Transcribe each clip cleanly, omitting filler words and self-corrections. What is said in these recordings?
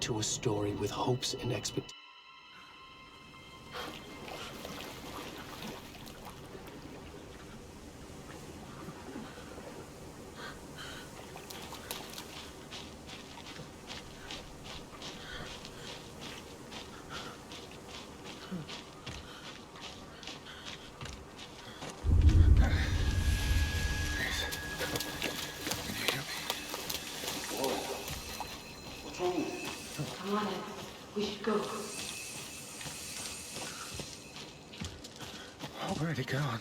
into a story with hopes and expectations. Come on, Alex. We should go. Oh, where'd he gone?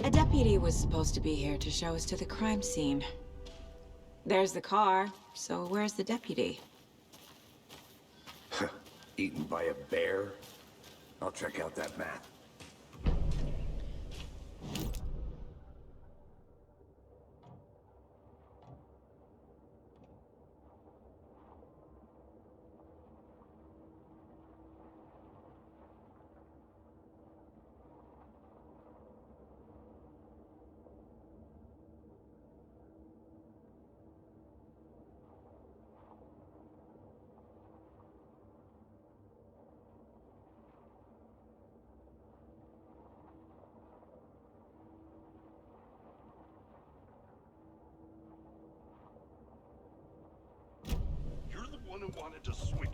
A deputy was supposed to be here to show us to the crime scene. There's the car, so where's the deputy? Eaten by a bear? I'll check out that map.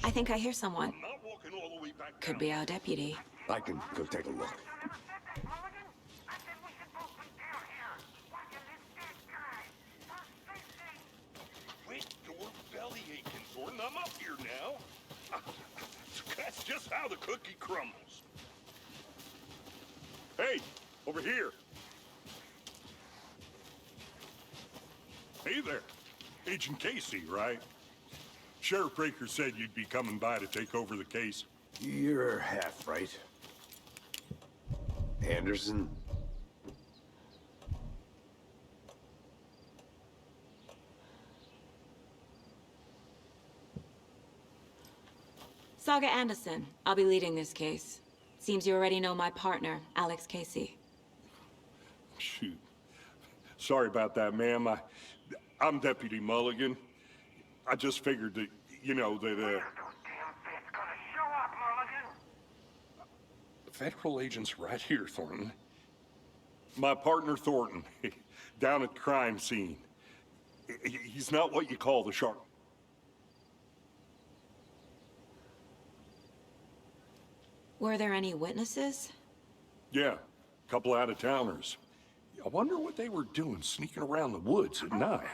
I think I hear someone. Could be our deputy. I can go take a look. Quit your belly aching, Thornton. I'm up here now. That's just how the cookie crumbles. Hey, over here. Hey there. Agent Casey, right? Sheriff Breaker said you'd be coming by to take over the case. You're half right. Anderson? Saga Anderson. I'll be leading this case. Seems you already know my partner, Alex Casey. Shoot. Sorry about that, ma'am. I'm Deputy Mulligan. I just figured that, you know, that, Federal agent's right here, Thornton. My partner, Thornton, down at the crime scene. He's not what you call the sharp. Were there any witnesses? Yeah, a couple out-of-towners. I wonder what they were doing sneaking around the woods at night.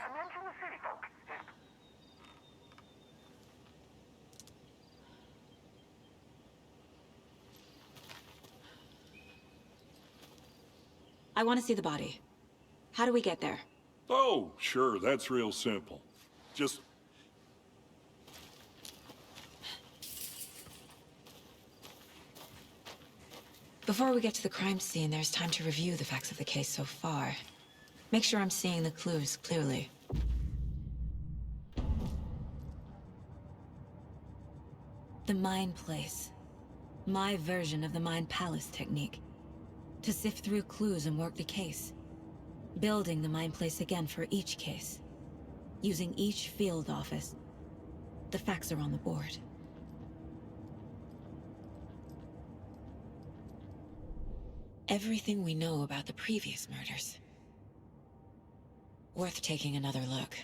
I want to see the body. How do we get there? Oh, sure, that's real simple. Just Before we get to the crime scene, there's time to review the facts of the case so far. Make sure I'm seeing the clues clearly. The Mind Place. My version of the Mind Palace technique. To sift through clues and work the case. Building the Mind Place again for each case. Using each field office. The facts are on the board. Everything we know about the previous murders. Worth taking another look.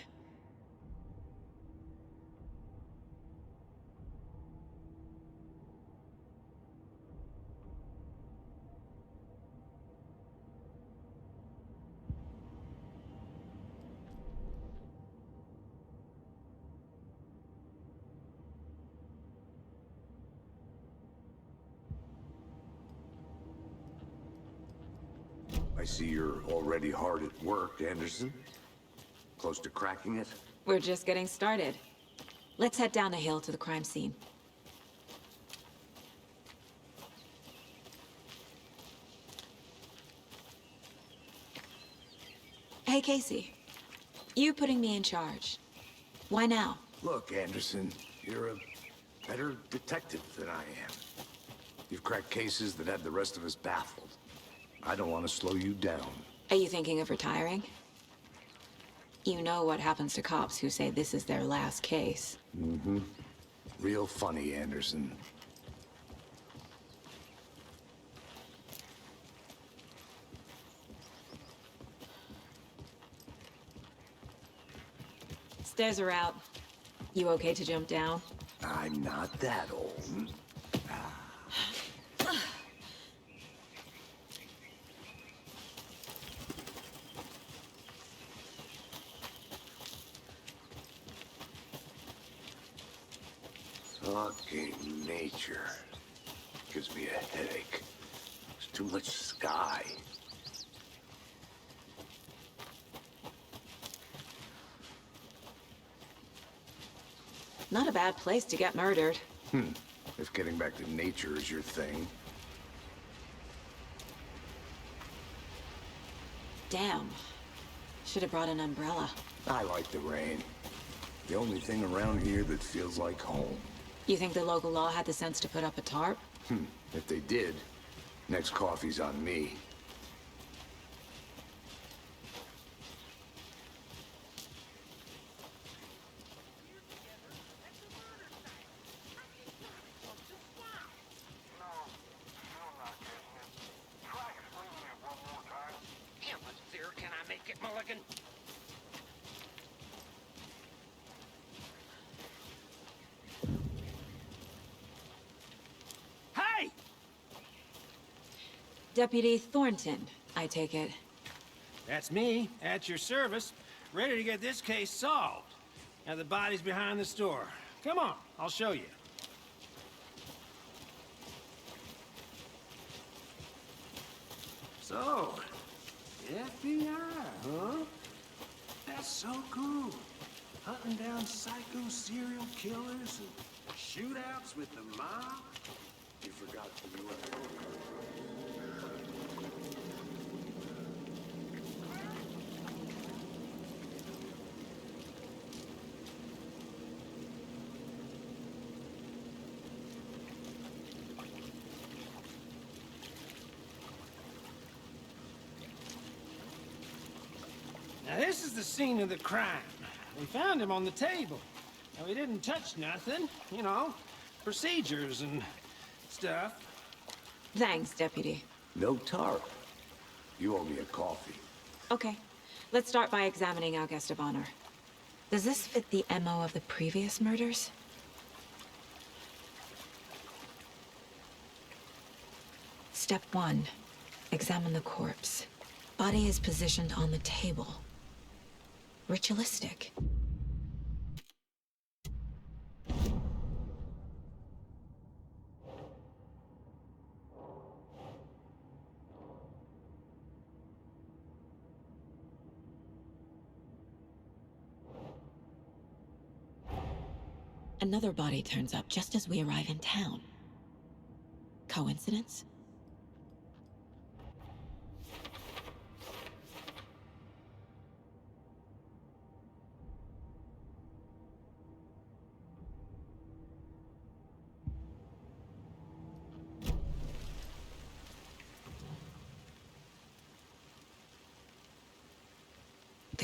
I see you're already hard at work, Anderson. Close to cracking it? We're just getting started. Let's head down a hill to the crime scene. Hey, Casey. You putting me in charge. Why now? Look, Anderson, you're a better detective than I am. You've cracked cases that had the rest of us baffled. I don't want to slow you down. Are you thinking of retiring? You know what happens to cops who say this is their last case. Mm-hmm. Real funny, Anderson. Stairs are out. You okay to jump down? I'm not that old. Fucking nature. Gives me a headache. There's too much sky. Not a bad place to get murdered. If getting back to nature is your thing. Damn. Should have brought an umbrella. I like the rain. The only thing around here that feels like home. You think the local law had the sense to put up a tarp? If they did, next coffee's on me. Can I make it, Mulligan? Hey! Deputy Thornton, I take it. That's me, at your service, ready to get this case solved. Now the body's behind the store. Come on, I'll show you. So, FBI, huh? That's so cool. Hunting down psycho serial killers and shootouts with the mob. You forgot who you were. Now, this is the scene of the crime. We found him on the table. Now, he didn't touch nothing, you know, procedures and stuff. Thanks, Deputy. No tarp. You owe me a coffee. Okay. Let's start by examining our guest of honor. Does this fit the MO of the previous murders? Step 1. Examine the corpse. Body is positioned on the table. Ritualistic. Another body turns up just as we arrive in town. Coincidence?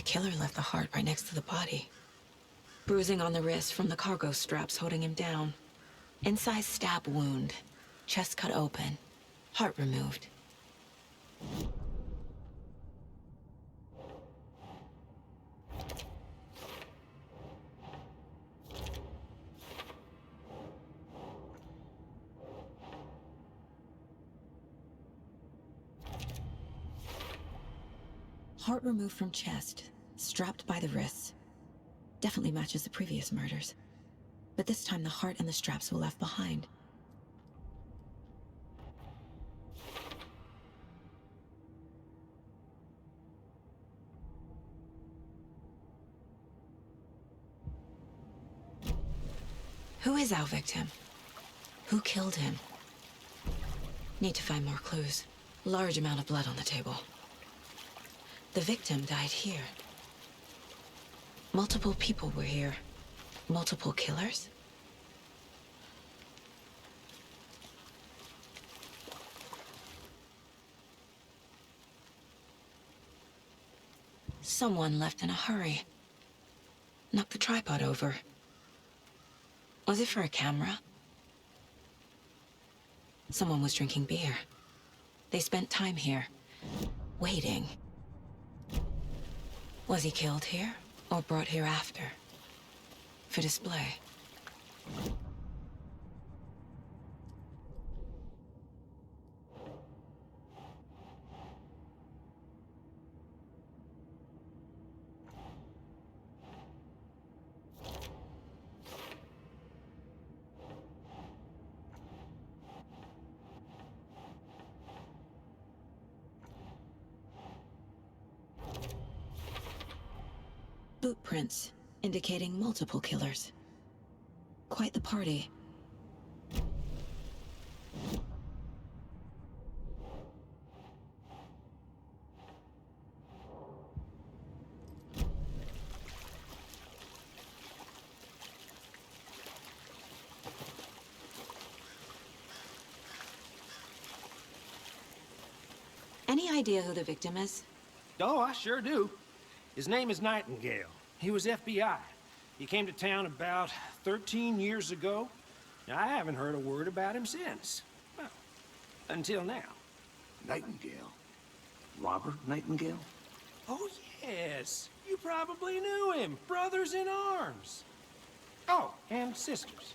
The killer left the heart right next to the body. Bruising on the wrist from the cargo straps holding him down. Incised stab wound. Chest cut open. Heart removed. Heart removed from chest, strapped by the wrists. Definitely matches the previous murders. But this time the heart and the straps were left behind. Who is our victim? Who killed him? Need to find more clues. Large amount of blood on the table. The victim died here. Multiple people were here. Multiple killers? Someone left in a hurry. Knocked the tripod over. Was it for a camera? Someone was drinking beer. They spent time here, waiting. Was he killed here, or brought here after? For display? Boot prints, indicating multiple killers. Quite the party. Any idea who the victim is? Oh, I sure do. His name is Nightingale. He was FBI. He came to town about 13 years ago. Now, I haven't heard a word about him since. Well, until now. Nightingale? Robert Nightingale? Oh, yes. You probably knew him. Brothers in arms. Oh, and sisters.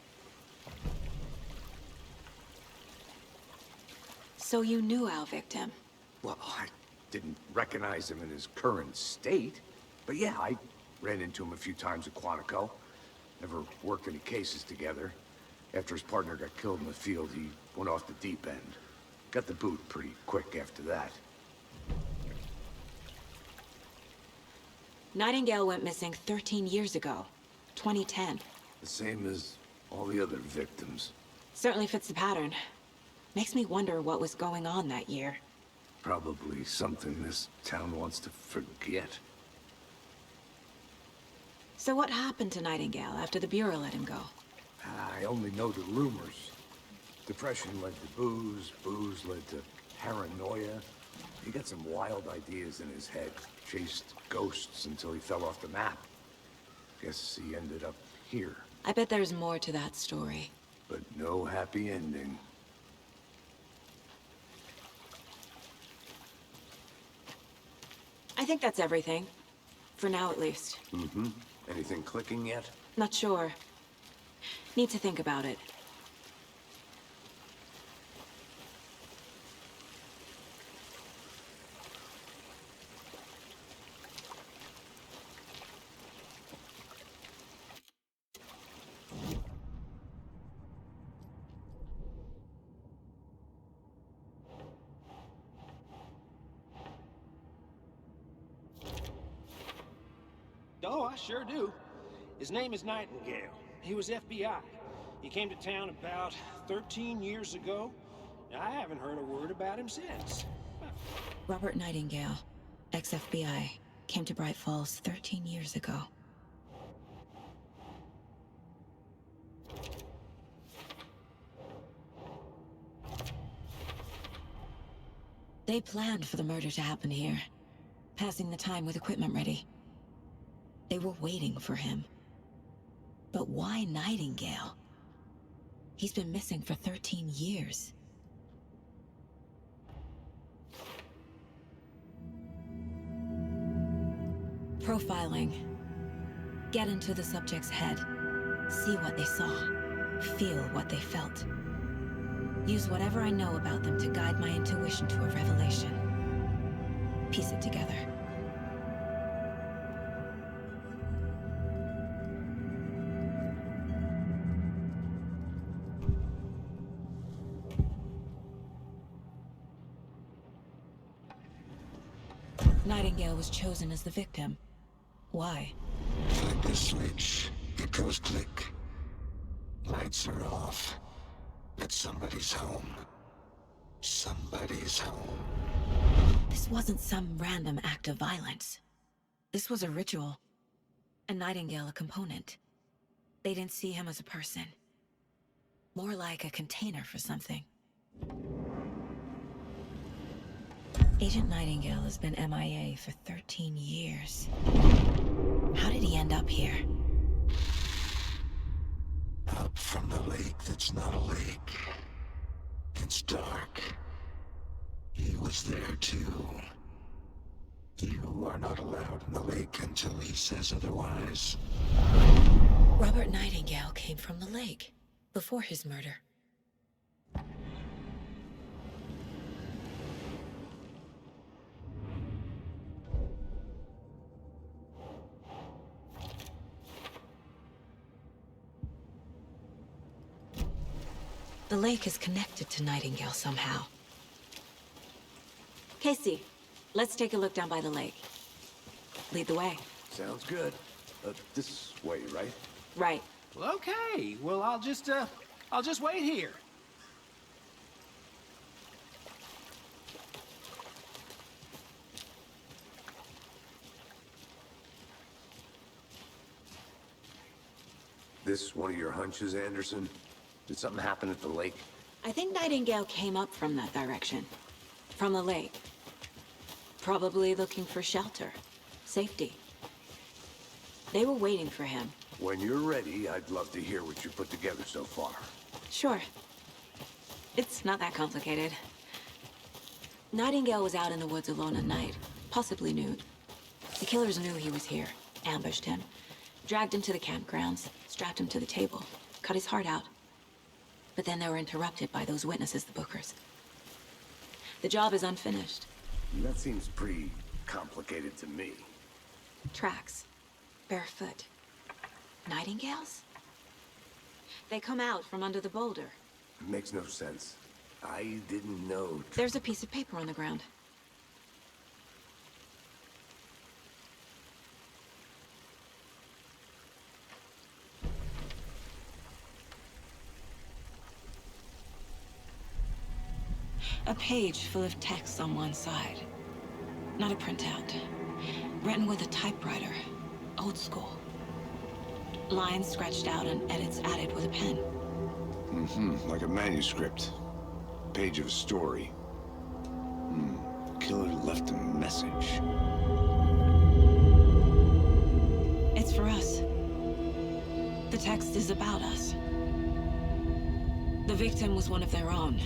So you knew our victim? Well, I didn't recognize him in his current state. But yeah, I ran into him a few times at Quantico. Never worked any cases together. After his partner got killed in the field, he went off the deep end. Got the boot pretty quick after that. Nightingale went missing 13 years ago. 2010. The same as all the other victims. Certainly fits the pattern. Makes me wonder what was going on that year. Probably something this town wants to forget. So what happened to Nightingale after the Bureau let him go? I only know the rumors. Depression led to booze, booze led to paranoia. He got some wild ideas in his head. Chased ghosts until he fell off the map. Guess he ended up here. I bet there's more to that story. But no happy ending. I think that's everything. For now, at least. Mm-hmm. Anything clicking yet? Not sure. Need to think about it. Oh, I sure do. His name is Nightingale. He was FBI. He came to town about 13 years ago. Now, I haven't heard a word about him since. Well, Robert Nightingale, ex-FBI, came to Bright Falls 13 years ago. They planned for the murder to happen here, passing the time with equipment ready. They were waiting for him. But why Nightingale? He's been missing for 13 years. Profiling. Get into the subject's head. See what they saw. Feel what they felt. Use whatever I know about them to guide my intuition to a revelation. Piece it together. Nightingale was chosen as the victim. Why? Flick the switch. It goes click. Lights are off. But somebody's home. Somebody's home. This wasn't some random act of violence. This was a ritual. And Nightingale a component. They didn't see him as a person. More like a container for something. Agent Nightingale has been MIA for 13 years. How did he end up here? Up from the lake that's not a lake. It's dark. He was there too. You are not allowed in the lake until he says otherwise. Robert Nightingale came from the lake, before his murder. The lake is connected to Nightingale somehow. Casey, let's take a look down by the lake. Lead the way. Sounds good. This way, right? Right. Well, okay. Well, I'll just wait here. This one of your hunches, Anderson? Did something happen at the lake? I think Nightingale came up from that direction. From the lake. Probably looking for shelter. Safety. They were waiting for him. When you're ready, I'd love to hear what you put together so far. Sure. It's not that complicated. Nightingale was out in the woods alone at night, possibly nude. The killers knew he was here, ambushed him, dragged him to the campgrounds, strapped him to the table, cut his heart out. But then they were interrupted by those witnesses, the Bookers. The job is unfinished. That seems pretty complicated to me. Tracks. Barefoot. Nightingales? They come out from under the boulder. It makes no sense. I didn't know. There's a piece of paper on the ground. A page full of text on one side. Not a printout. Written with a typewriter. Old school. Lines scratched out and edits added with a pen. Like a manuscript. Page of a story. Killer left a message. It's for us. The text is about us. The victim was one of their own.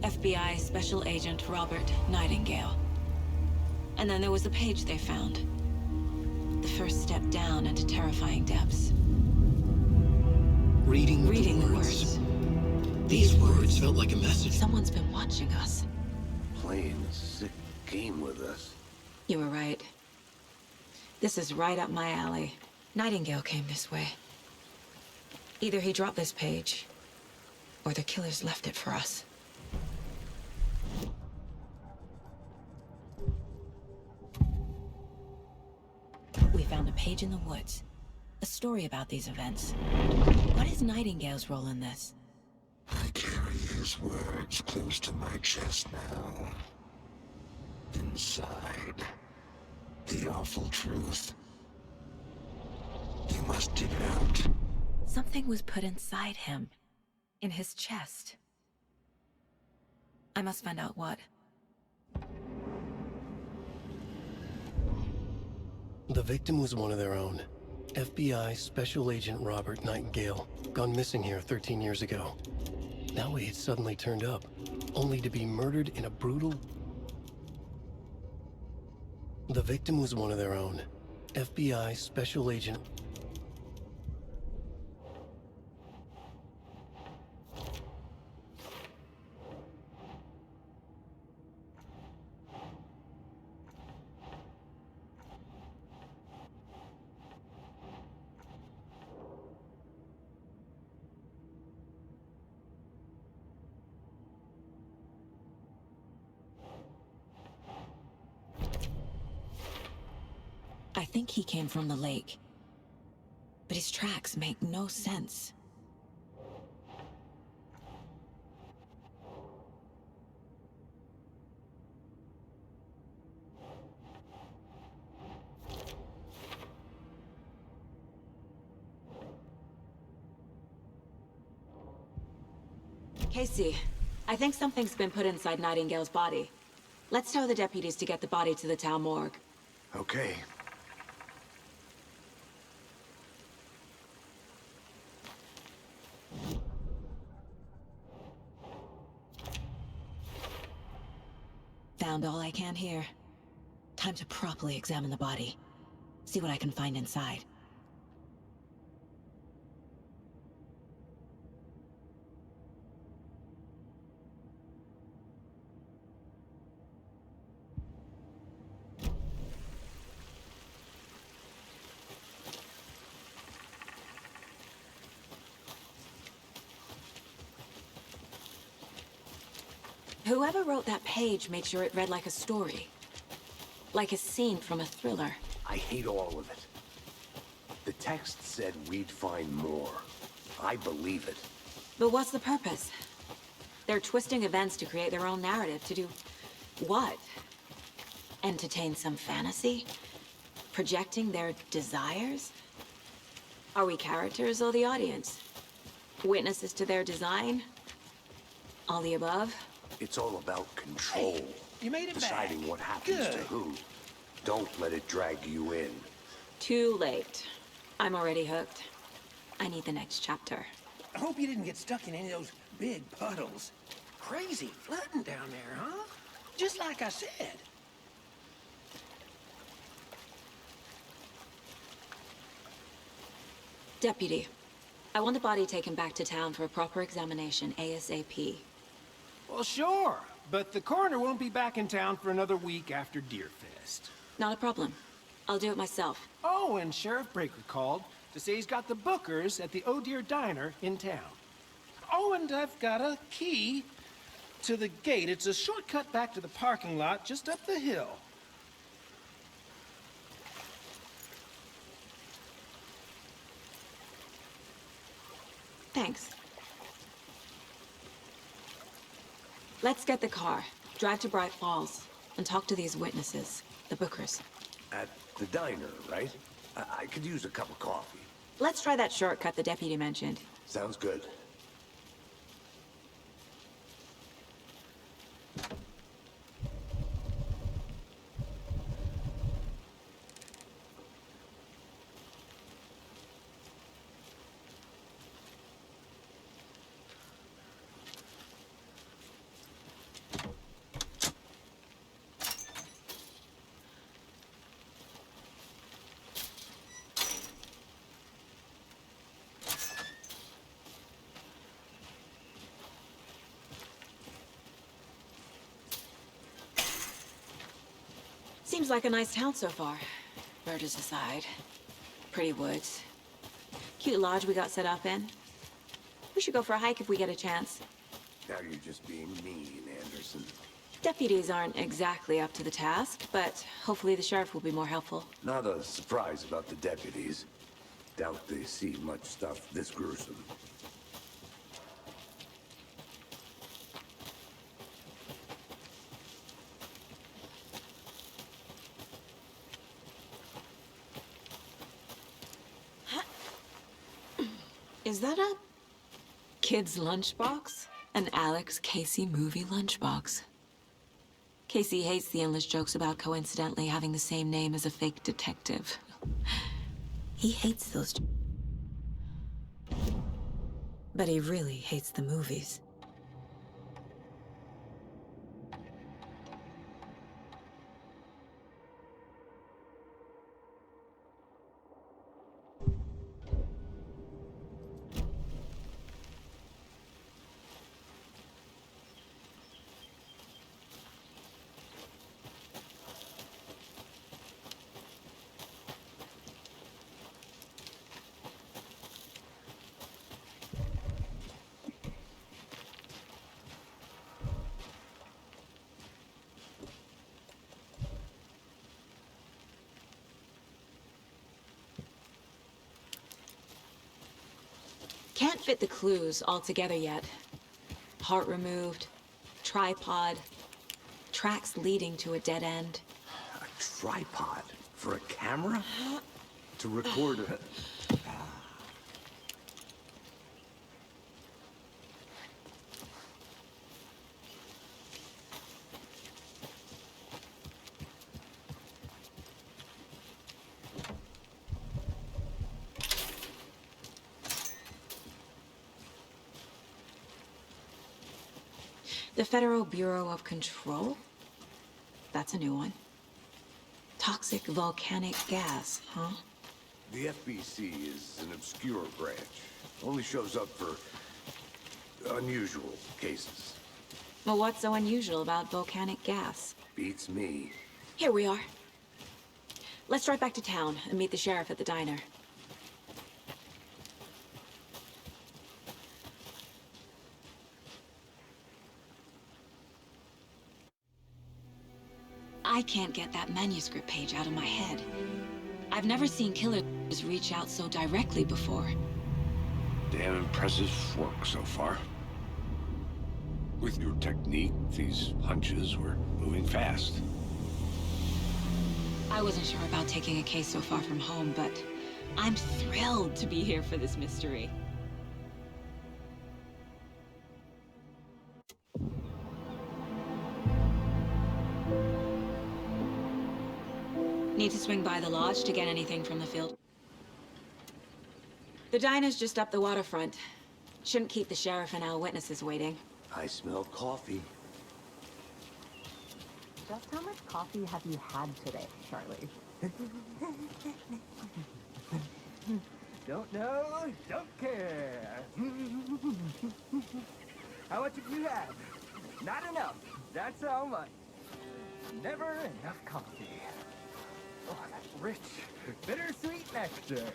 FBI Special Agent Robert Nightingale. And then there was the page they found. The first step down into terrifying depths. Reading Reading the words. These words felt like a message. Someone's been watching us. Playing a sick game with us. You were right. This is right up my alley. Nightingale came this way. Either he dropped this page, or the killers left it for us. We found a page in the woods. A story about these events. What is Nightingale's role in this? I carry his words close to my chest now. Inside, the awful truth. You must dig it out. Something was put inside him. In his chest. I must find out what. The victim was one of their own. FBI Special Agent Robert Nightingale, gone missing here 13 years ago. Now he had suddenly turned up, only to be murdered in a brutal... The victim was one of their own. FBI Special Agent... I think he came from the lake. But his tracks make no sense. Casey, I think something's been put inside Nightingale's body. Let's tell the deputies to get the body to the town morgue. Okay. Found all I can here. Time to properly examine the body. See what I can find inside. Whoever wrote that page made sure it read like a story. Like a scene from a thriller. I hate all of it. The text said we'd find more. I believe it. But what's the purpose? They're twisting events to create their own narrative. To do what? Entertain some fantasy? Projecting their desires? Are we characters or the audience? Witnesses to their design? All the above? It's all about control. Hey, you made it Deciding back. what happens to Good. who. Don't let it drag you in. Too late. I'm already hooked. I need the next chapter. I hope you didn't get stuck in any of those big puddles. Crazy flooding down there, huh? Just like I said. Deputy, I want the body taken back to town for a proper examination ASAP. Well, sure. But the coroner won't be back in town for another week after Deerfest. Not a problem. I'll do it myself. Oh, and Sheriff Breaker called to say he's got the bookers at the Oh Dear Diner in town. Oh, and I've got a key to the gate. It's a shortcut back to the parking lot just up the hill. Thanks. Let's get the car, drive to Bright Falls, and talk to these witnesses, the bookers. At the diner, right? I could use a cup of coffee. Let's try that shortcut the deputy mentioned. Sounds good. Seems like a nice town so far. Murders aside. Pretty woods. Cute lodge we got set up in. We should go for a hike if we get a chance. Now you're just being mean, Anderson. Deputies aren't exactly up to the task, but hopefully the sheriff will be more helpful. Not a surprise about the deputies. Doubt they see much stuff this gruesome. Is that a kid's lunchbox? An Alex Casey movie lunchbox. Casey hates the endless jokes about coincidentally having the same name as a fake detective. He hates those... But he really hates the movies. Can't fit the clues all together yet. Heart removed, tripod, tracks leading to a dead end. A tripod? For a camera? To record a... The Federal Bureau of Control? That's a new one. Toxic volcanic gas, huh? The FBC is an obscure branch. Only shows up for unusual cases. Well, what's so unusual about volcanic gas? Beats me. Here we are. Let's drive back to town and meet the sheriff at the diner. I can't get that manuscript page out of my head. I've never seen killers reach out so directly before. Damn impressive work so far. With your technique, these hunches were moving fast. I wasn't sure about taking a case so far from home, but I'm thrilled to be here for this mystery. Need to swing by the lodge to get anything from the field. The diner's just up the waterfront. Shouldn't keep the sheriff and our witnesses waiting. I smell coffee. Just how much coffee have you had today, Charlie? Don't know, don't care. How much have you had? Not enough. That's how much. Never enough coffee. Oh, that rich, bittersweet nectar.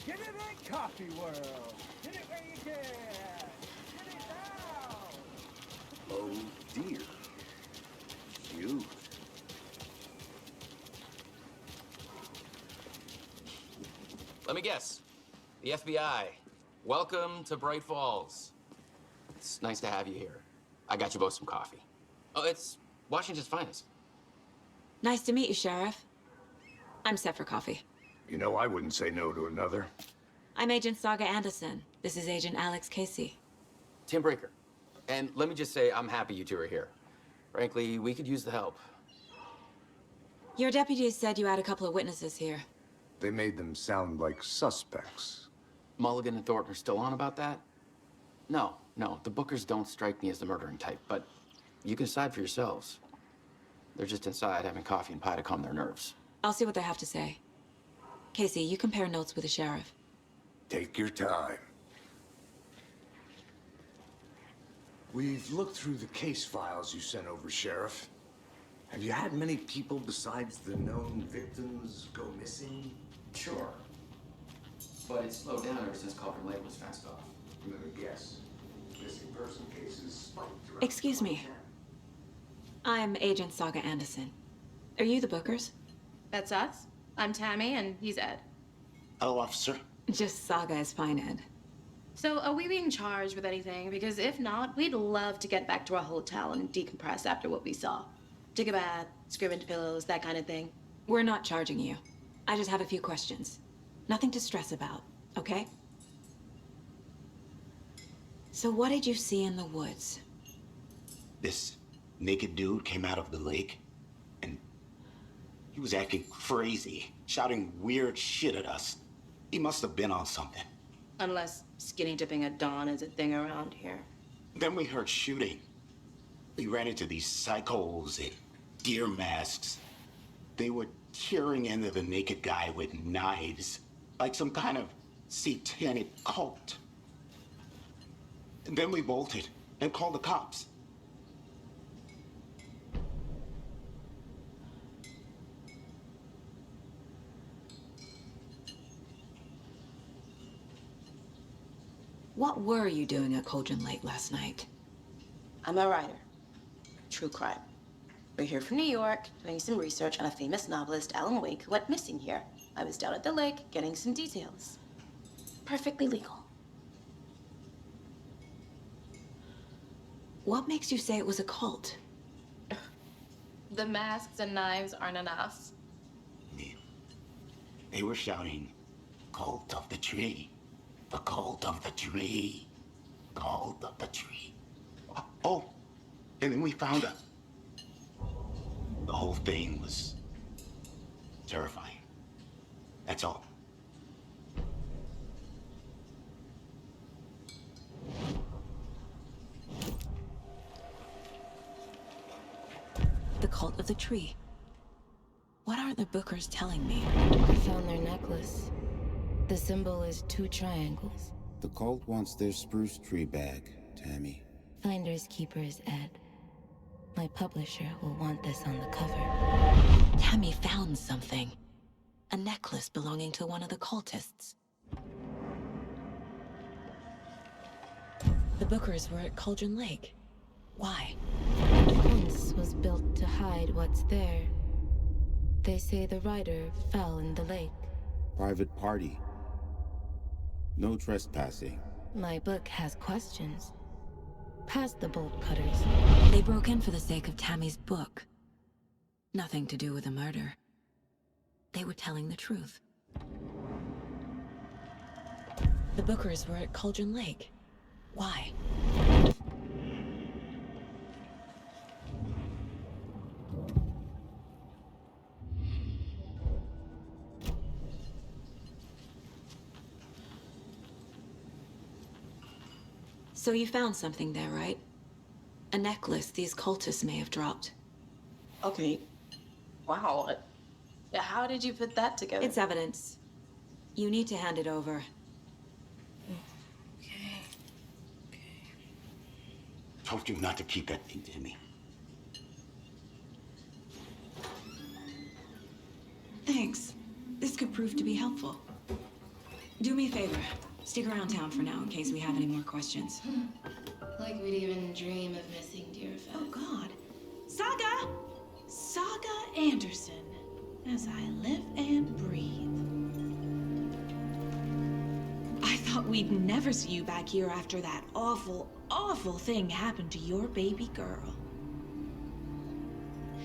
Get it in coffee world. Get it where you can. Get it now. Oh dear. You. Let me guess. The FBI. Welcome to Bright Falls. It's nice to have you here. I got you both some coffee. Oh, it's Washington's finest. Nice to meet you, Sheriff. I'm set for coffee. You know, I wouldn't say no to another. I'm Agent Saga Anderson. This is Agent Alex Casey. Tim Breaker. And let me just say, I'm happy you two are here. Frankly, we could use the help. Your deputies said you had a couple of witnesses here. They made them sound like suspects. Mulligan and Thornton are still on about that? No, the Bookers don't strike me as the murdering type, but you can decide for yourselves. They're just inside having coffee and pie to calm their nerves. I'll see what they have to say. Casey, you compare notes with the sheriff. Take your time. We've looked through the case files you sent over, Sheriff. Have you had many people besides the known victims go missing? Sure. But it's slowed down ever since Culver Lake was fenced off. Let me guess. Missing person cases spiked around. Excuse me. I'm Agent Saga Anderson. Are you the Bookers? That's us. I'm Tammy, and he's Ed. Hello, officer. Just Saga is fine, Ed. So, are we being charged with anything? Because if not, we'd love to get back to our hotel and decompress after what we saw. Take a bath, scream into pillows, that kind of thing. We're not charging you. I just have a few questions. Nothing to stress about, okay? So what did you see in the woods? This naked dude came out of the lake, and He was acting crazy, shouting weird shit at us. He must have been on something. Unless skinny dipping at dawn is a thing around here. Then we heard shooting. We ran into these psychos in deer masks. They were tearing into the naked guy with knives, like some kind of satanic cult. And then we bolted and called the cops. What were you doing at Cauldron Lake last night? I'm a writer. True crime. We're here from New York, doing some research on a famous novelist, Alan Wake, who went missing here. I was down at the lake, getting some details. Perfectly legal. What makes you say it was a cult? The masks and knives aren't enough. They were shouting, "Cult of the tree. The cult of the tree. Cult of the tree." Oh, and then we found her. The whole thing was terrifying. That's all. The cult of the tree. What aren't the Bookers telling me? I found their necklace. The symbol is 2 triangles. The cult wants their spruce tree back, Tammy. Finders keepers, Ed. My publisher will want this on the cover. Tammy found something. A necklace belonging to one of the cultists. The Bookers were at Cauldron Lake. Why? The fence was built to hide what's there. They say the writer fell in the lake. Private party. No trespassing. My book has questions. Past the bolt cutters. They broke in for the sake of Tammy's book. Nothing to do with the murder. They were telling the truth. The Bookers were at Cauldron Lake. Why? So you found something there, right? A necklace these cultists may have dropped. Okay. Wow. How did you put that together? It's evidence. You need to hand it over. Okay. Told you not to keep that thing to me. Thanks. This could prove to be helpful. Do me a favor. Stick around town for now in case we have any more questions. Like we'd even dream of missing dear Fez. Oh, God. Saga! Saga Anderson. As I live and breathe. I thought we'd never see you back here after that awful, awful thing happened to your baby girl.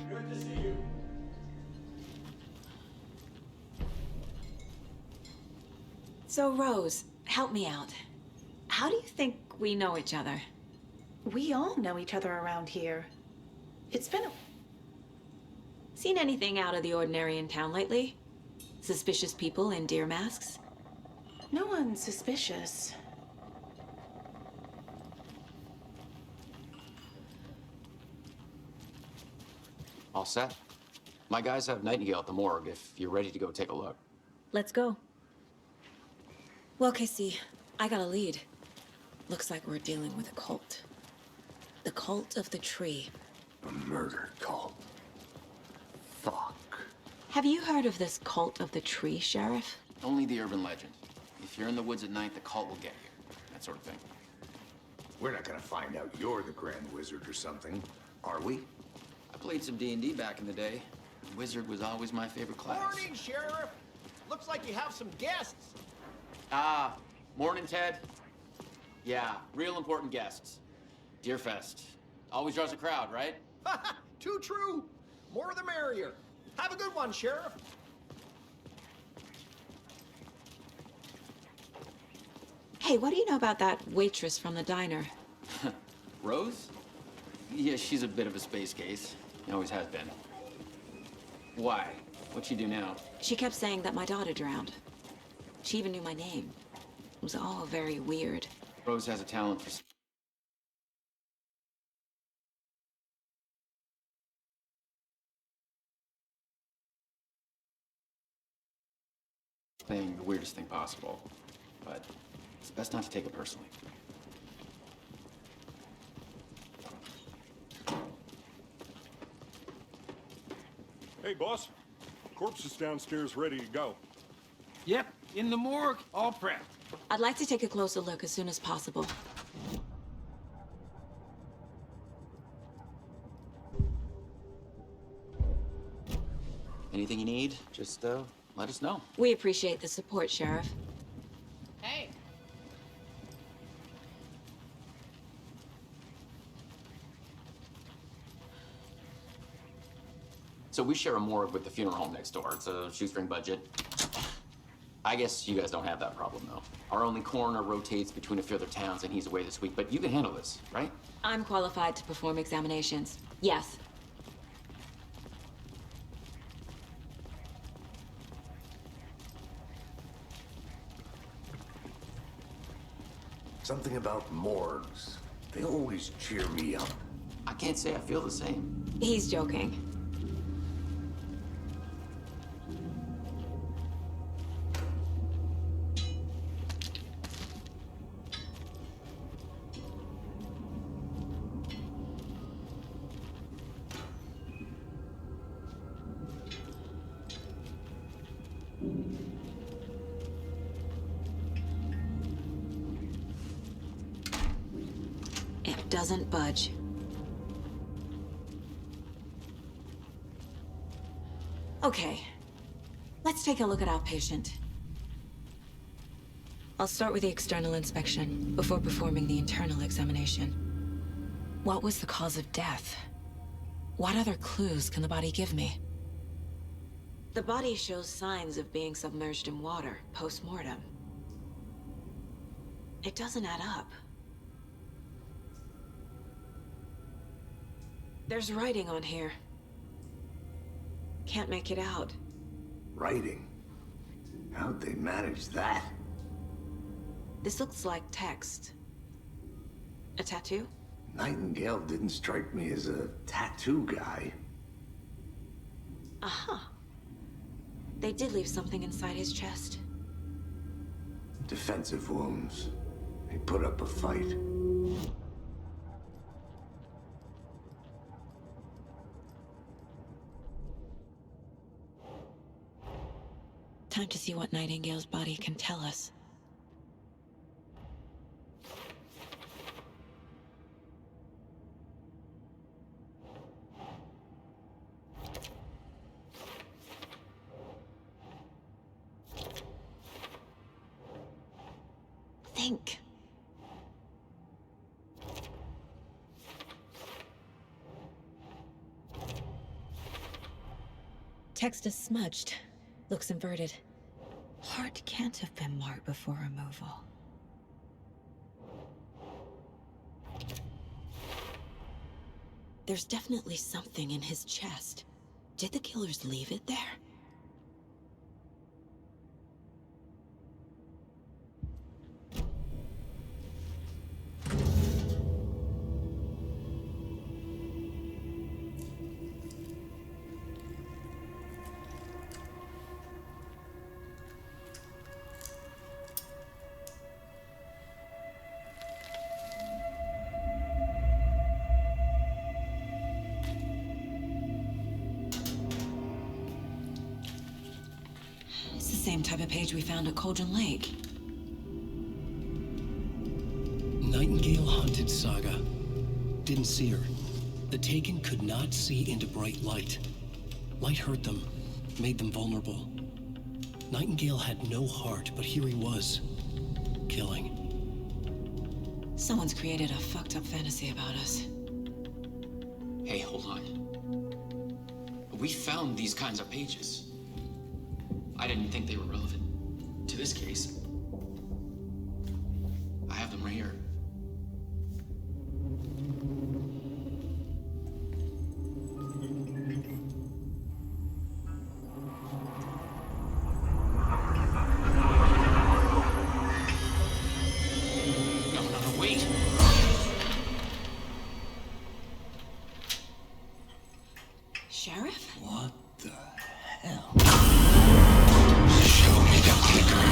Good to see you. So, Rose, help me out. How do you think we know each other? We all know each other around here. It's been a... Seen anything out of the ordinary in town lately? Suspicious people in deer masks? No one's suspicious. All set. My guys have Nightingale at the morgue if you're ready to go take a look. Let's go. Well, Casey, I got a lead. Looks like we're dealing with a cult. The cult of the tree. A murder cult. Fuck. Have you heard of this cult of the tree, Sheriff? Only the urban legend. If you're in the woods at night, the cult will get you. That sort of thing. We're not gonna find out you're the Grand Wizard or something, are we? I played some D&D back in the day. Wizard was always my favorite class. Morning, Sheriff. Looks like you have some guests. Ah, morning, Ted. Yeah, real important guests. Deerfest. Always draws a crowd, right? Too true. More the merrier. Have a good one, Sheriff. Hey, what do you know about that waitress from the diner? Rose? Yeah, she's a bit of a space case. Always has been. Why? What'd she do now? She kept saying that my daughter drowned. She even knew my name. It was all very weird. Rose has a talent for saying the weirdest thing possible, but it's best not to take it personally. Hey, boss. Corpse is downstairs ready to go. Yep, in the morgue, all prepped. I'd like to take a closer look as soon as possible. Anything you need, just let us know. We appreciate the support, Sheriff. Hey. So we share a morgue with the funeral home next door. It's a shoestring budget. I guess you guys don't have that problem, though. Our only coroner rotates between a few other towns, and he's away this week. But you can handle this, right? I'm qualified to perform examinations. Yes. Something about morgues. They always cheer me up. I can't say I feel the same. He's joking. It doesn't budge. Okay, let's take a look at our patient. I'll start with the external inspection before performing the internal examination. What was the cause of death? What other clues can the body give me? The body shows signs of being submerged in water post-mortem. It doesn't add up. There's writing on here. Can't make it out. Writing? How'd they manage that? This looks like text. A tattoo? Nightingale didn't strike me as a tattoo guy. Uh-huh. They did leave something inside his chest. Defensive wounds. He put up a fight. Time to see what Nightingale's body can tell us. Think. Text is smudged. Looks inverted. Heart can't have been marked before removal. There's definitely something in his chest. Did the killers leave it there? It's the same type of page we found at Cauldron Lake. Nightingale hunted Saga. Didn't see her. The Taken could not see into bright light. Light hurt them, made them vulnerable. Nightingale had no heart, but here he was, killing. Someone's created a fucked up fantasy about us. Hey, hold on. We found these kinds of pages. I didn't think they were relevant to this case. I have them right here. Sheriff? What the hell? Show me the clicker.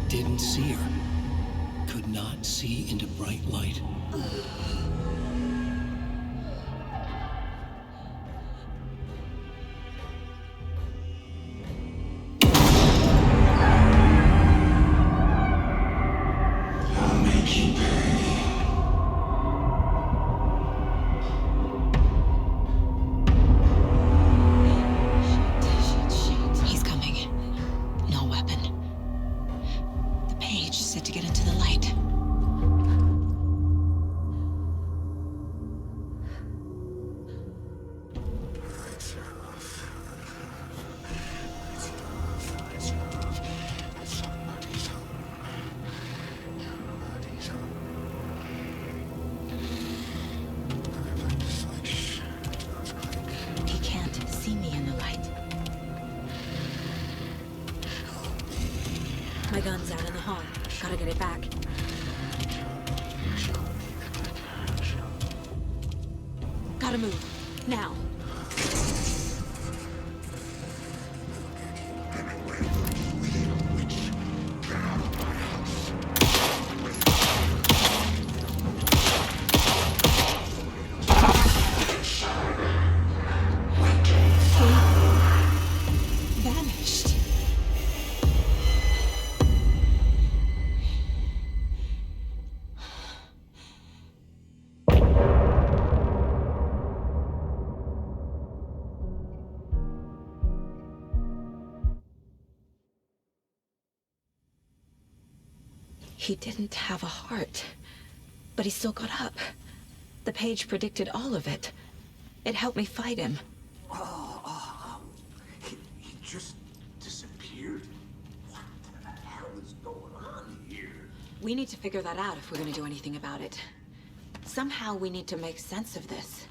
Didn't see her. Could not see into bright light. I'll make you pay. He's coming. No weapon. The page said to get into the light. He can't see me in the light. My gun's out in the hall. Gotta get it back. Gotta move. Now. Vanished. He didn't have a heart, but he still got up. The page predicted all of it. It helped me fight him. He just disappeared? What the hell is going on here? We need to figure that out if we're gonna do anything about it. Somehow we need to make sense of this.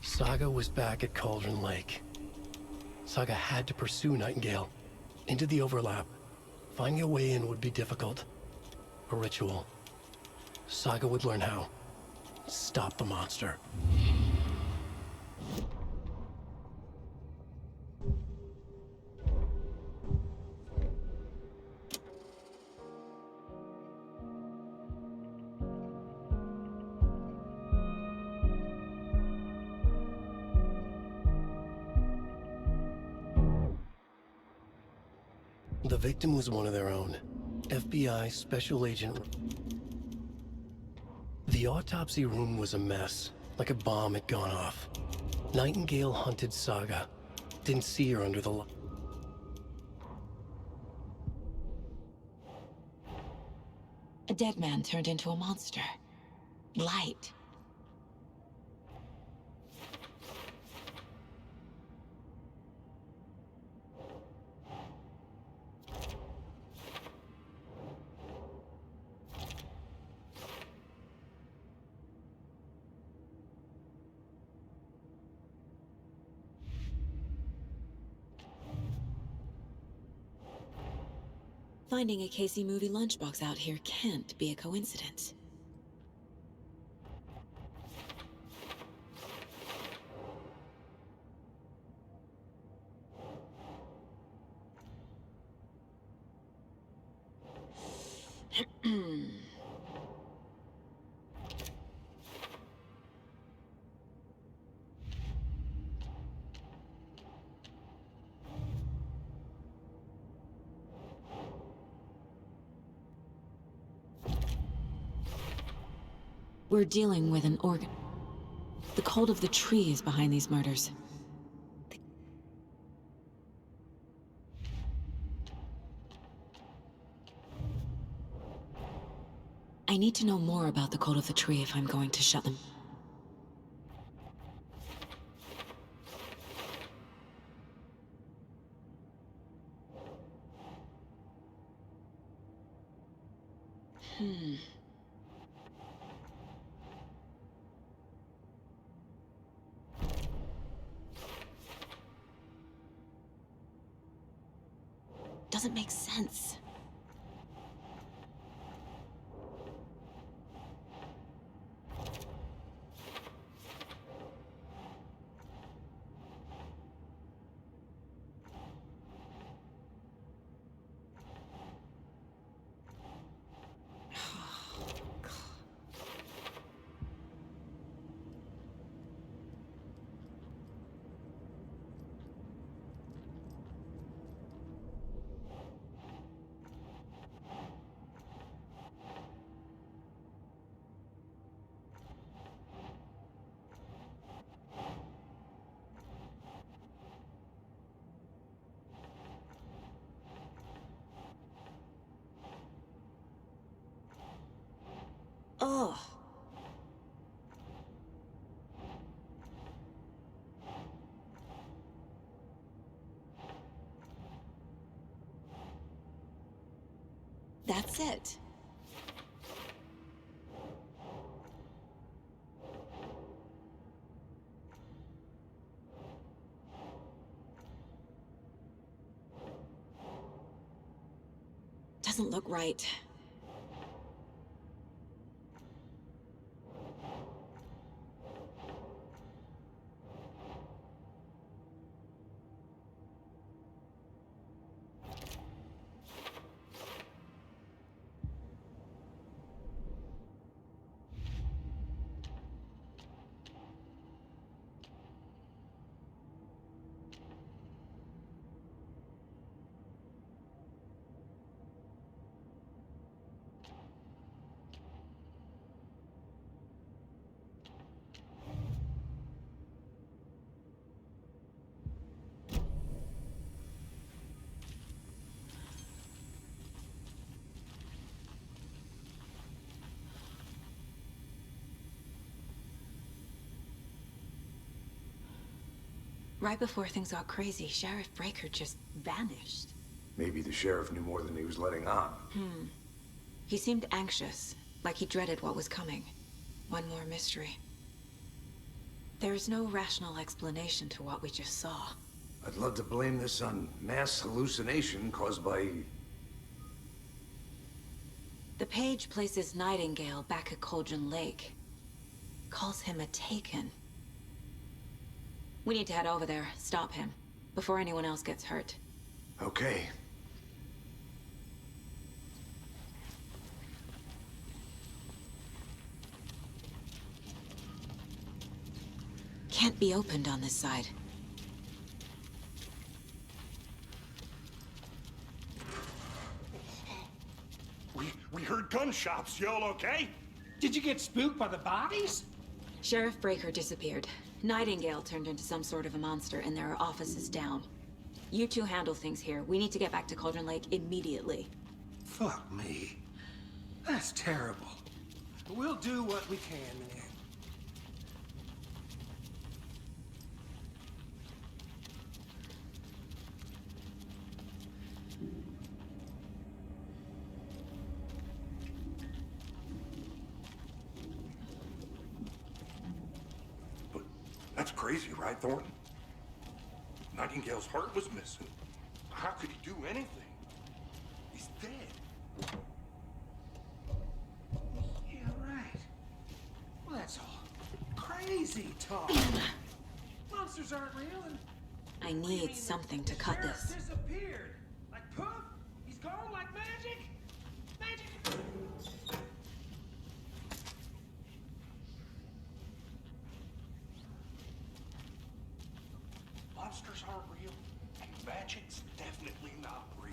Saga was back at Cauldron Lake. Saga had to pursue Nightingale into the overlap. Finding a way in would be difficult. A ritual. Saga would learn how. Stop the monster. The victim was one of their own. FBI Special Agent. The autopsy room was a mess, like a bomb had gone off. Nightingale hunted Saga. Didn't see her under the light. A dead man turned into a monster. Light. Finding a Casey movie lunchbox out here can't be a coincidence. We're dealing with an organ. The cult of the tree is behind these murders. I need to know more about the cult of the tree if I'm going to shut them. Doesn't make sense. Oh. That's it. Doesn't look right. Right before things got crazy, Sheriff Breaker just vanished. Maybe the sheriff knew more than he was letting on. He seemed anxious, like he dreaded what was coming. One more mystery. There's no rational explanation to what we just saw. I'd love to blame this on mass hallucination caused by... The page places Nightingale back at Cauldron Lake. Calls him a Taken. We need to head over there, stop him, before anyone else gets hurt. Okay. Can't be opened on this side. We heard gunshots. Y'all okay? Did you get spooked by the bodies? Sheriff Breaker disappeared. Nightingale turned into some sort of a monster, and there are offices down. You two handle things here. We need to get back to Cauldron Lake immediately. Fuck me. That's terrible. We'll do what we can, man. That's crazy, right, Thornton? Nightingale's heart was missing. How could he do anything? He's dead. Yeah, right. Well, that's all crazy talk. Monsters aren't real, and I need something to cut sheriff this. disappeared. Like poof, he's gone like magic. Magic. Monsters aren't real, and magic's definitely not real.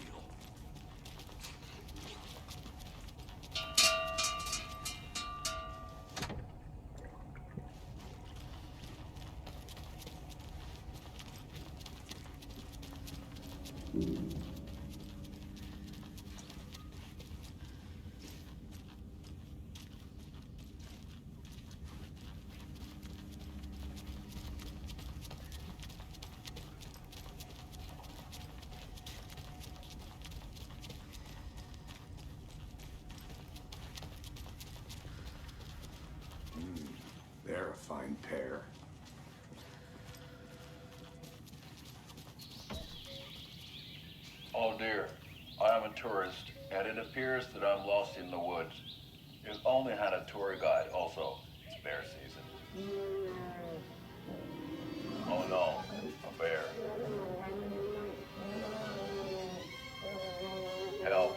fine pair. Oh dear, I am a tourist, and it appears that I'm lost in the woods. If only had a tour guide also. It's bear season. Oh no, a bear. Help.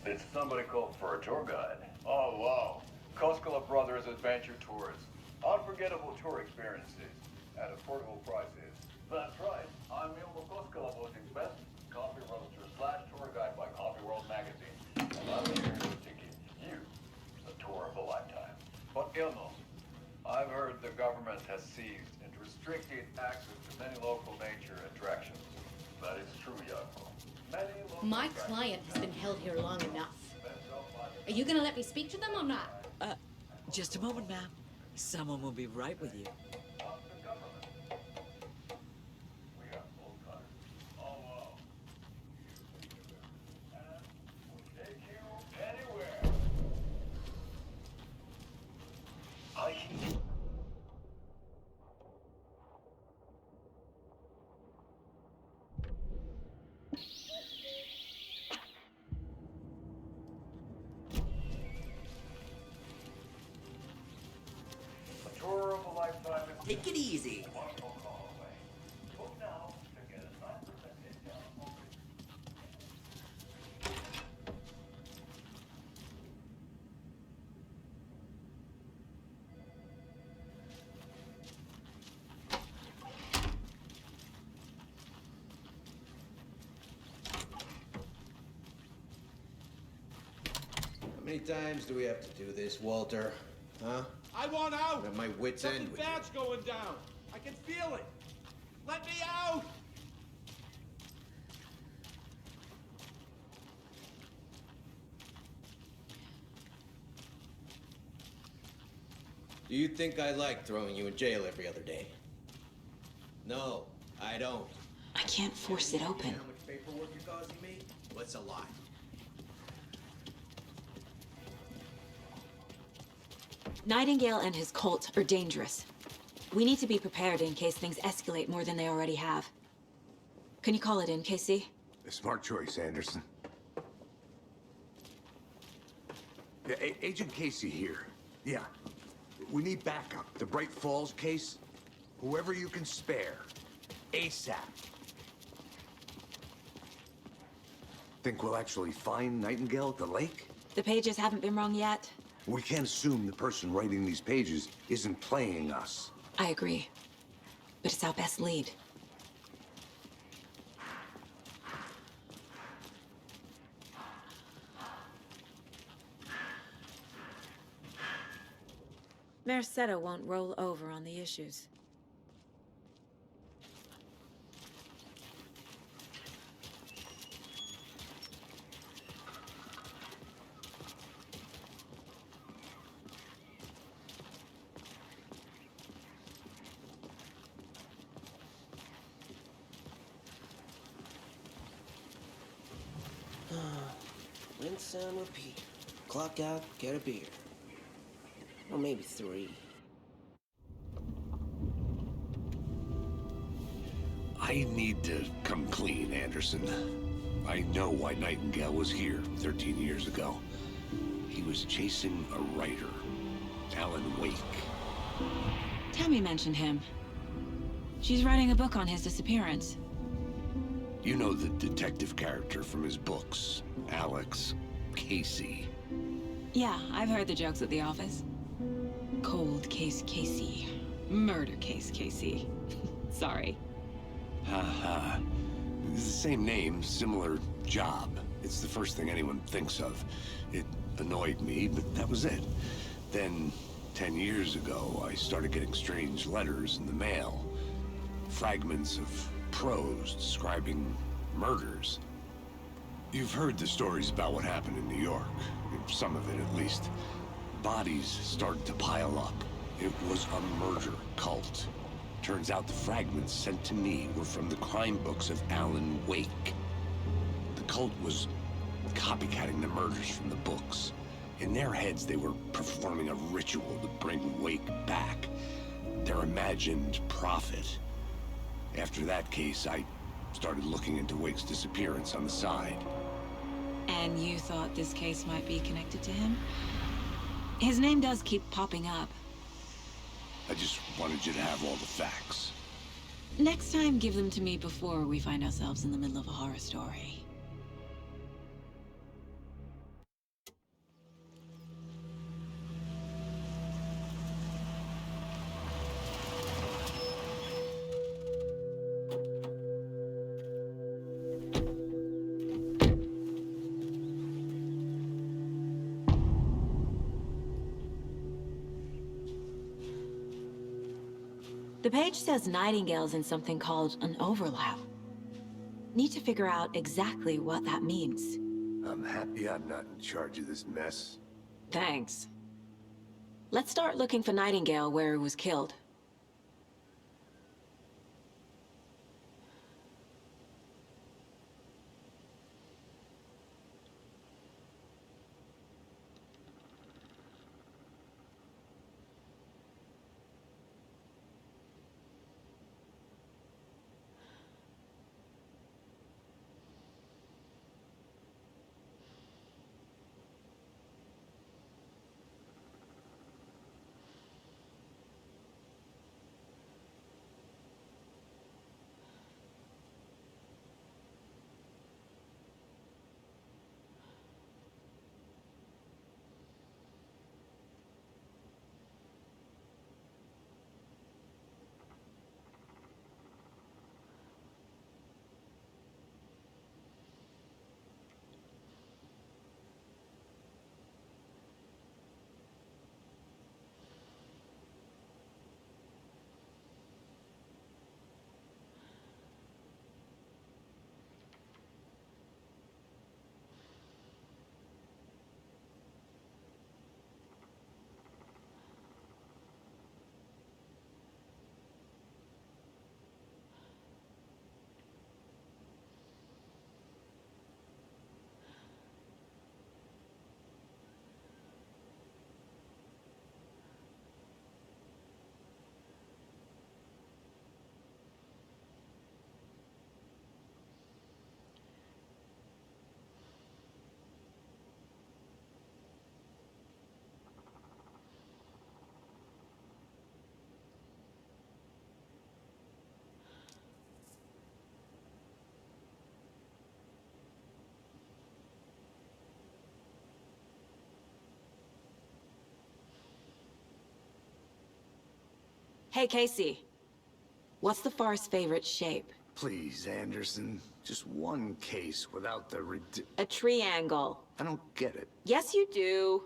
Did somebody call for a tour guide? Oh wow, Koskela Brothers Adventure Tours. Unforgettable tour experiences at affordable prices. That's right, I'm Ilmo Koskela Voting's best coffee roaster / tour guide by Coffee World magazine. And I'm here to give you the tour of a lifetime. But Ilmo, I've heard the government has seized and restricted access to many local nature attractions. That is true, Yako. My client has been held here long enough. Are you gonna let me speak to them or not? Just a moment, ma'am. Someone will be right with you. Take it easy. How many times do we have to do this, Walter? Huh? I want out! I'm at my wit's end Something with you. bad's going down. I can feel it. Let me out! Do you think I like throwing you in jail every other day? No, I don't. I can't force it open. How much paperwork you're causing me? What's a lie? Nightingale and his cult are dangerous. We need to be prepared in case things escalate more than they already have. Can you call it in, Casey? A smart choice, Anderson. Yeah, Agent Casey here. Yeah. We need backup. The Bright Falls case. Whoever you can spare. ASAP. Think we'll actually find Nightingale at the lake? The pages haven't been wrong yet. We can't assume the person writing these pages isn't playing us. I agree. But it's our best lead. Merced won't roll over on the issues. Rinse and repeat. Clock out, get a beer. Or maybe 3. I need to come clean, Anderson. I know why Nightingale was here 13 years ago. He was chasing a writer, AlanWake. Tammy mentioned him. She's writing a book on his disappearance. You know the detective character from his books, Alex, Casey. Yeah, I've heard the jokes at the office. Cold case Casey. Murder case Casey. Sorry. Haha. It's the same name, similar job. It's the first thing anyone thinks of. It annoyed me, but that was it. Then, 10 years ago, I started getting strange letters in the mail. Fragments of prose describing murders. You've heard the stories about what happened in New York. Some of it, at least. Bodies started to pile up. It was a murder cult. Turns out the fragments sent to me were from the crime books of AlanWake. The cult was copycatting the murders from the books. In their heads, they were performing a ritual to bring Wake back. Their imagined prophet. After that case, I started looking into Wake's disappearance on the side. And you thought this case might be connected to him? His name does keep popping up. I just wanted you to have all the facts. Next time, give them to me before we find ourselves in the middle of a horror story. The page says Nightingale's in something called an overlap. Need to figure out exactly what that means. I'm happy I'm not in charge of this mess. Thanks. Let's start looking for Nightingale where he was killed. Hey, Casey. What's the far's favorite shape? Please, Anderson. Just one case without the A triangle. I don't get it. Yes, you do.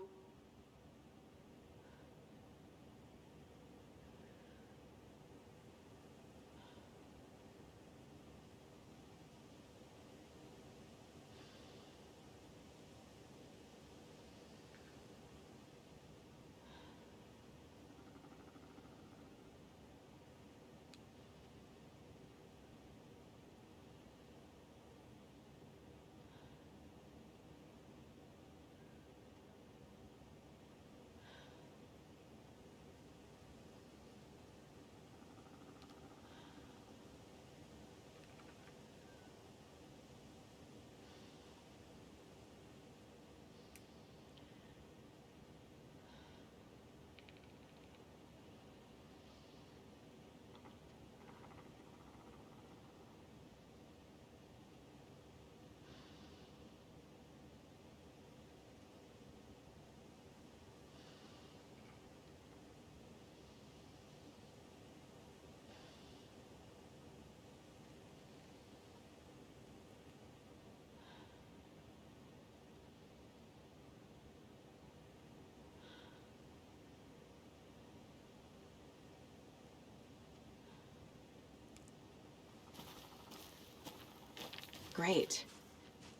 Great.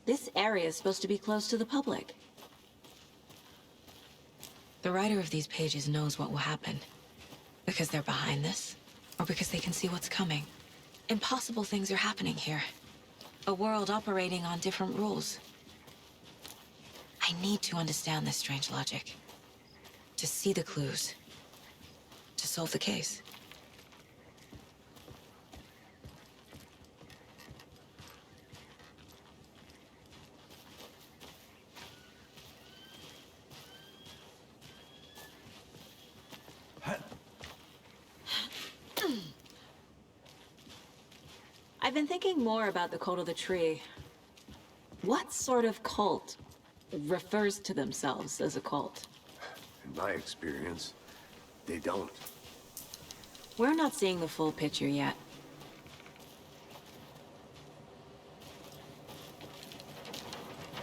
This area is supposed to be closed to the public. The writer of these pages knows what will happen. Because they're behind this, or because they can see what's coming. Impossible things are happening here. A world operating on different rules. I need to understand this strange logic. To see the clues. To solve the case. I've been thinking more about the cult of the tree. What sort of cult refers to themselves as a cult? In my experience, they don't. We're not seeing the full picture yet.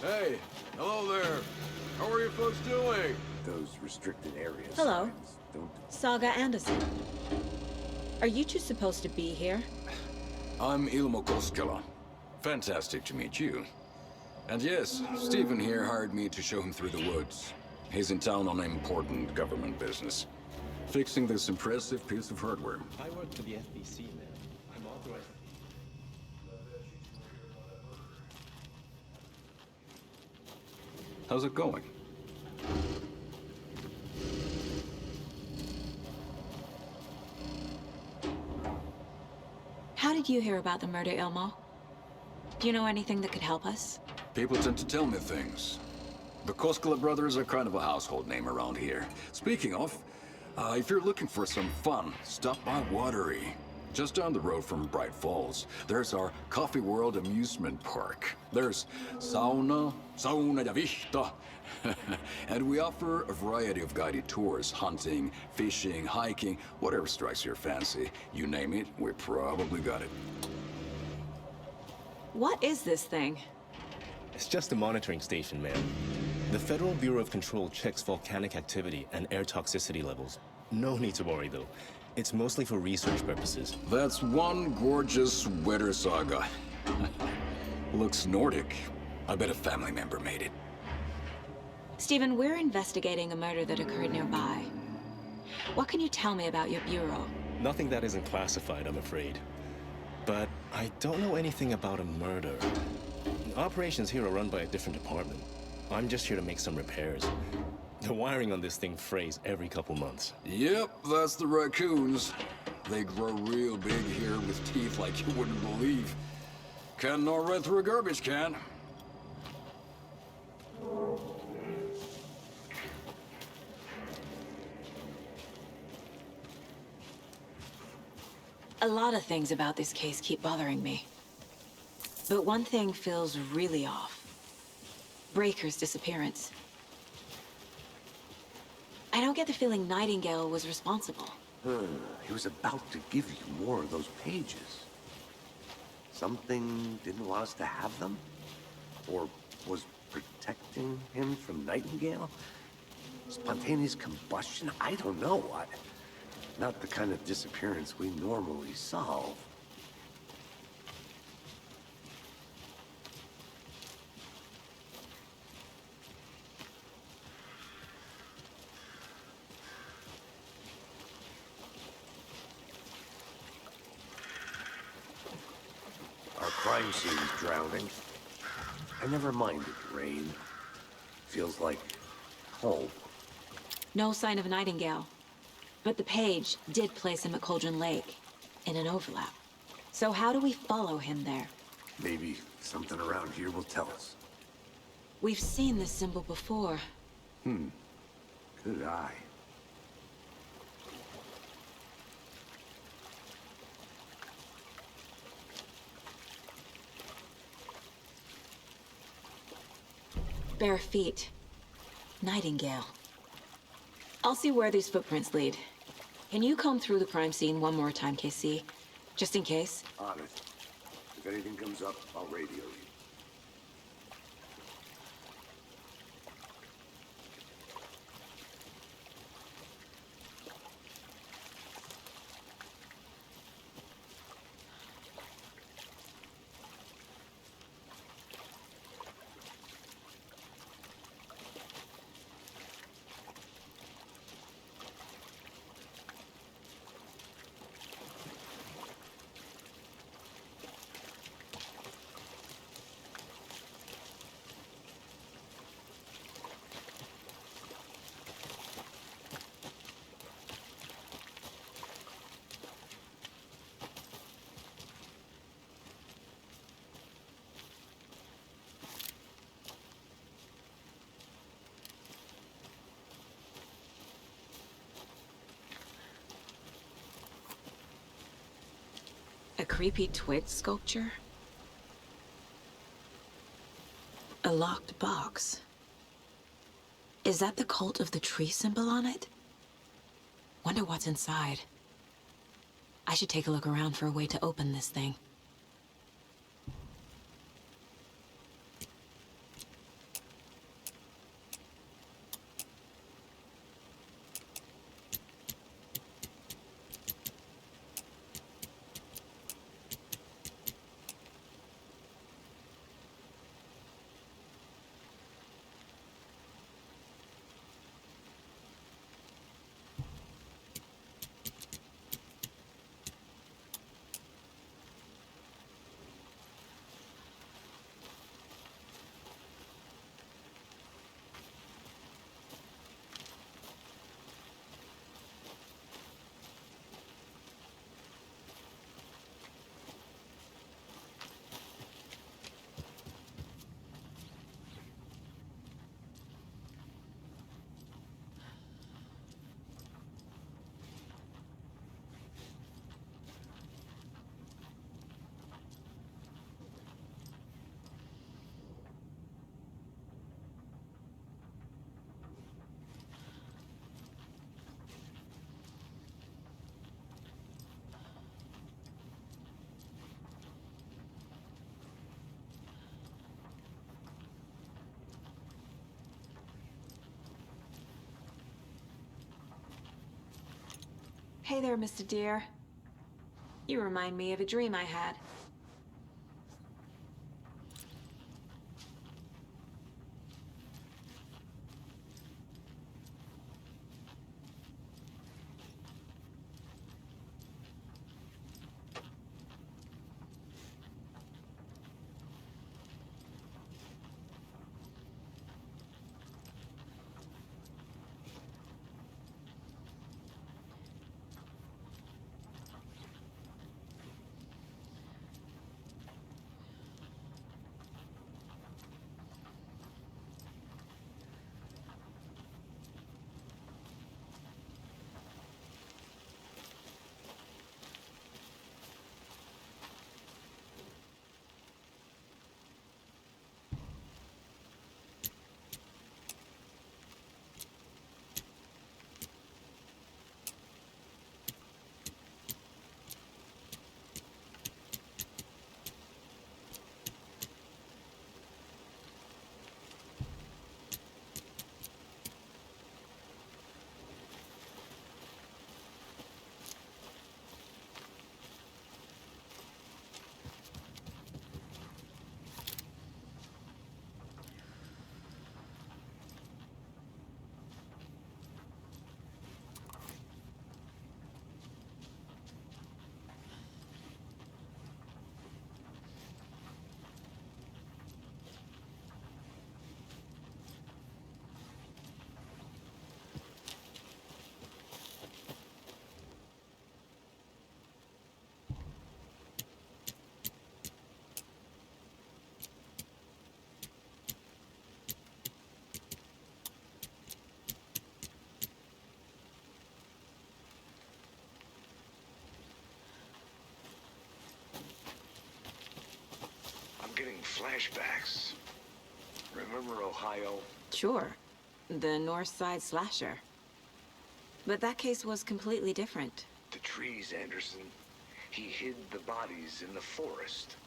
Hey, hello there. How are you folks doing? Those restricted areas. Hello. signs don't. Saga Anderson. Are you two supposed to be here? I'm Ilmo Koskela. Fantastic to meet you. And yes, Stephen here hired me to show him through the woods. He's in town on important government business. Fixing this impressive piece of hardware. I work for the FBC, man. I'm authorized. How's it going? How did you hear about the murder, Ilmo? Do you know anything that could help us? People tend to tell me things. The Koskela brothers are kind of a household name around here. Speaking of, if you're looking for some fun, stop by Watery. Just down the road from Bright Falls, there's our Coffee World amusement park. There's sauna ja vihta. And we offer a variety of guided tours, hunting, fishing, hiking, whatever strikes your fancy. You name it, we probably got it. What is this thing? It's just a monitoring station, man. The Federal Bureau of Control checks volcanic activity and air toxicity levels. No need to worry, though. It's mostly for research purposes. That's one gorgeous weather saga. Looks Nordic. I bet a family member made it. Stephen, we're investigating a murder that occurred nearby. What can you tell me about your bureau? Nothing that isn't classified, I'm afraid. But I don't know anything about a murder. Operations here are run by a different department. I'm just here to make some repairs. The wiring on this thing frays every couple months. Yep, that's the raccoons. They grow real big here with teeth like you wouldn't believe. Can't gnaw right through a garbage can. A lot of things about this case keep bothering me. But one thing feels really off. Breaker's disappearance. I don't get the feeling Nightingale was responsible. He was about to give you more of those pages. Something didn't want us to have them? Or was protecting him from Nightingale? Spontaneous combustion? I don't know. Not the kind of disappearance we normally solve. Our crime scene's drowning. I never minded rain. Feels like home. No sign of Nightingale. But the page did place him at Cauldron Lake, in an overlap. So how do we follow him there? Maybe something around here will tell us. We've seen this symbol before. Good eye. Bare feet. Nightingale. I'll see where these footprints lead. Can you comb through the crime scene one more time, KC? Just in case? On it. If anything comes up, I'll radio you. creepy twig sculpture? A locked box. Is that the cult of the tree symbol on it? Wonder what's inside. I should take a look around for a way to open this thing. Hey there, Mr. Deer. You remind me of a dream I had. Getting flashbacks. Remember Ohio? Sure. The North Side slasher. But that case was completely different. The trees, Anderson. He hid the bodies in the forest.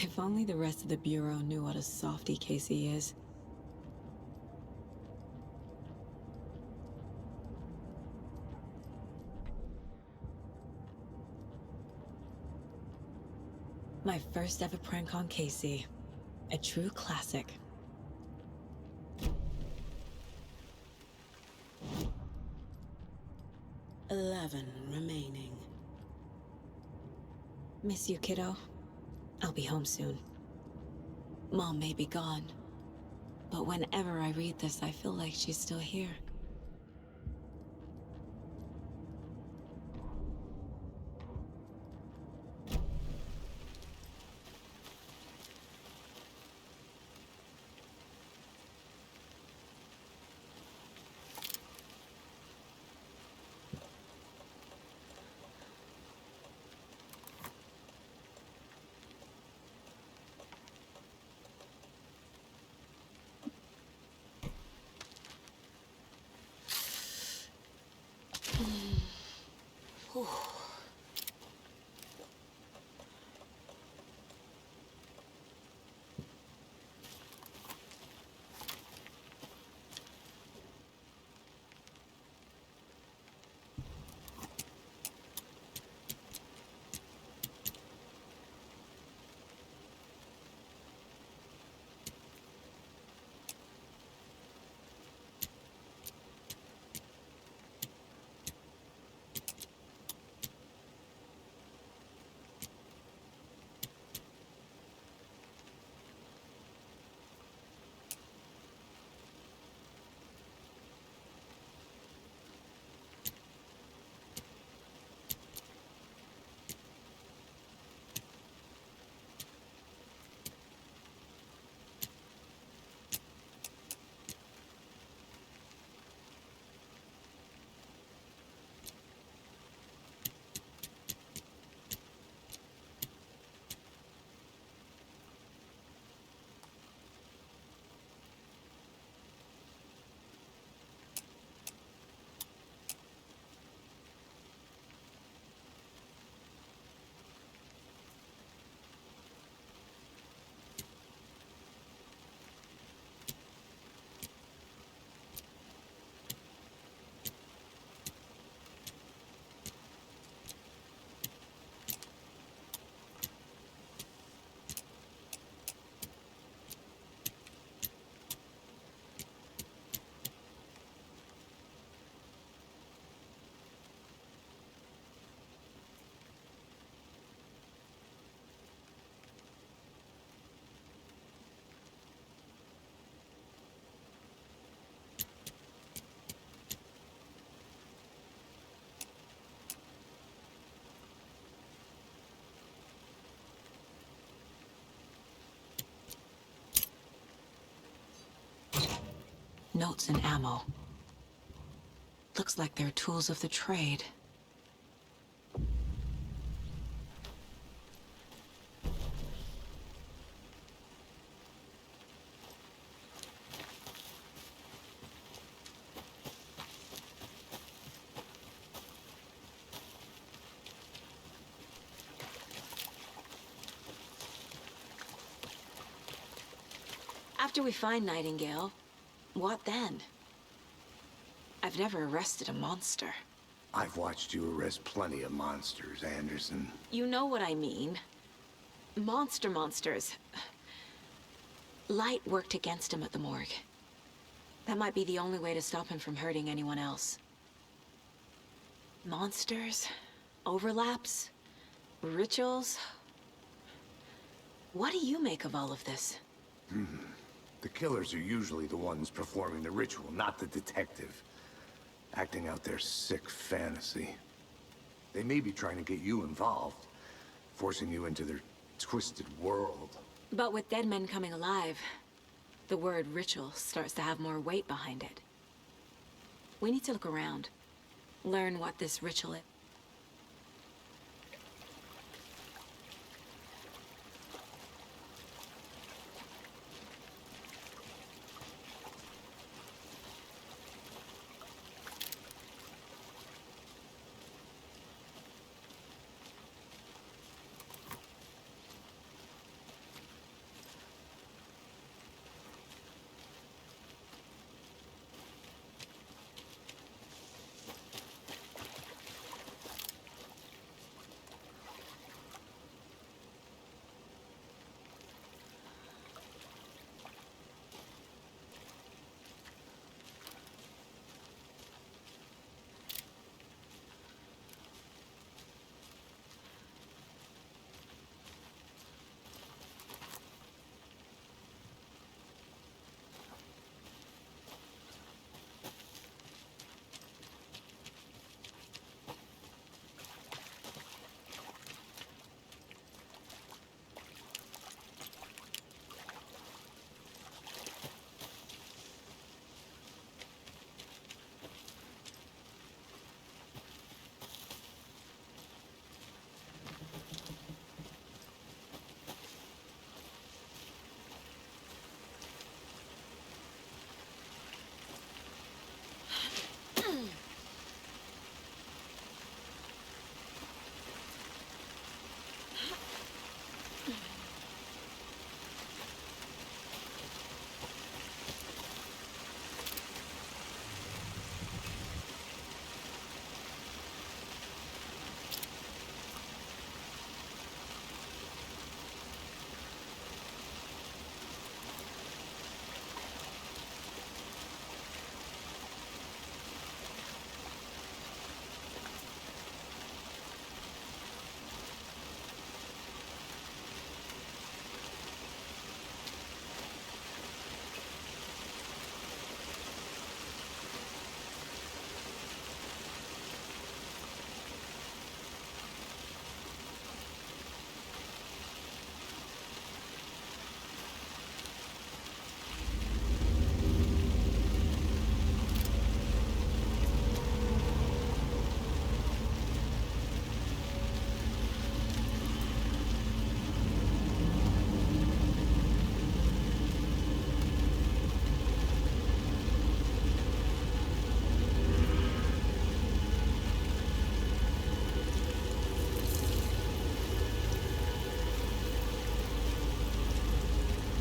If only the rest of the Bureau knew what a softy Casey is. My first ever prank on Casey. A true classic. "11 remaining. Miss you, kiddo. I'll be home soon. Mom may be gone, but whenever I read this, I feel like she's still here. Whew. Notes and ammo. Looks like they're tools of the trade. After we find Nightingale, what then? I've never arrested a monster. I've watched you arrest plenty of monsters, Anderson. You know what I mean. Monsters. Light worked against him at the morgue. That might be the only way to stop him from hurting anyone else. Monsters? Overlaps? Rituals? What do you make of all of this? The killers are usually the ones performing the ritual, not the detective. Acting out their sick fantasy. They may be trying to get you involved, forcing you into their twisted world. But with dead men coming alive, the word ritual starts to have more weight behind it. We need to look around, learn what this ritual is.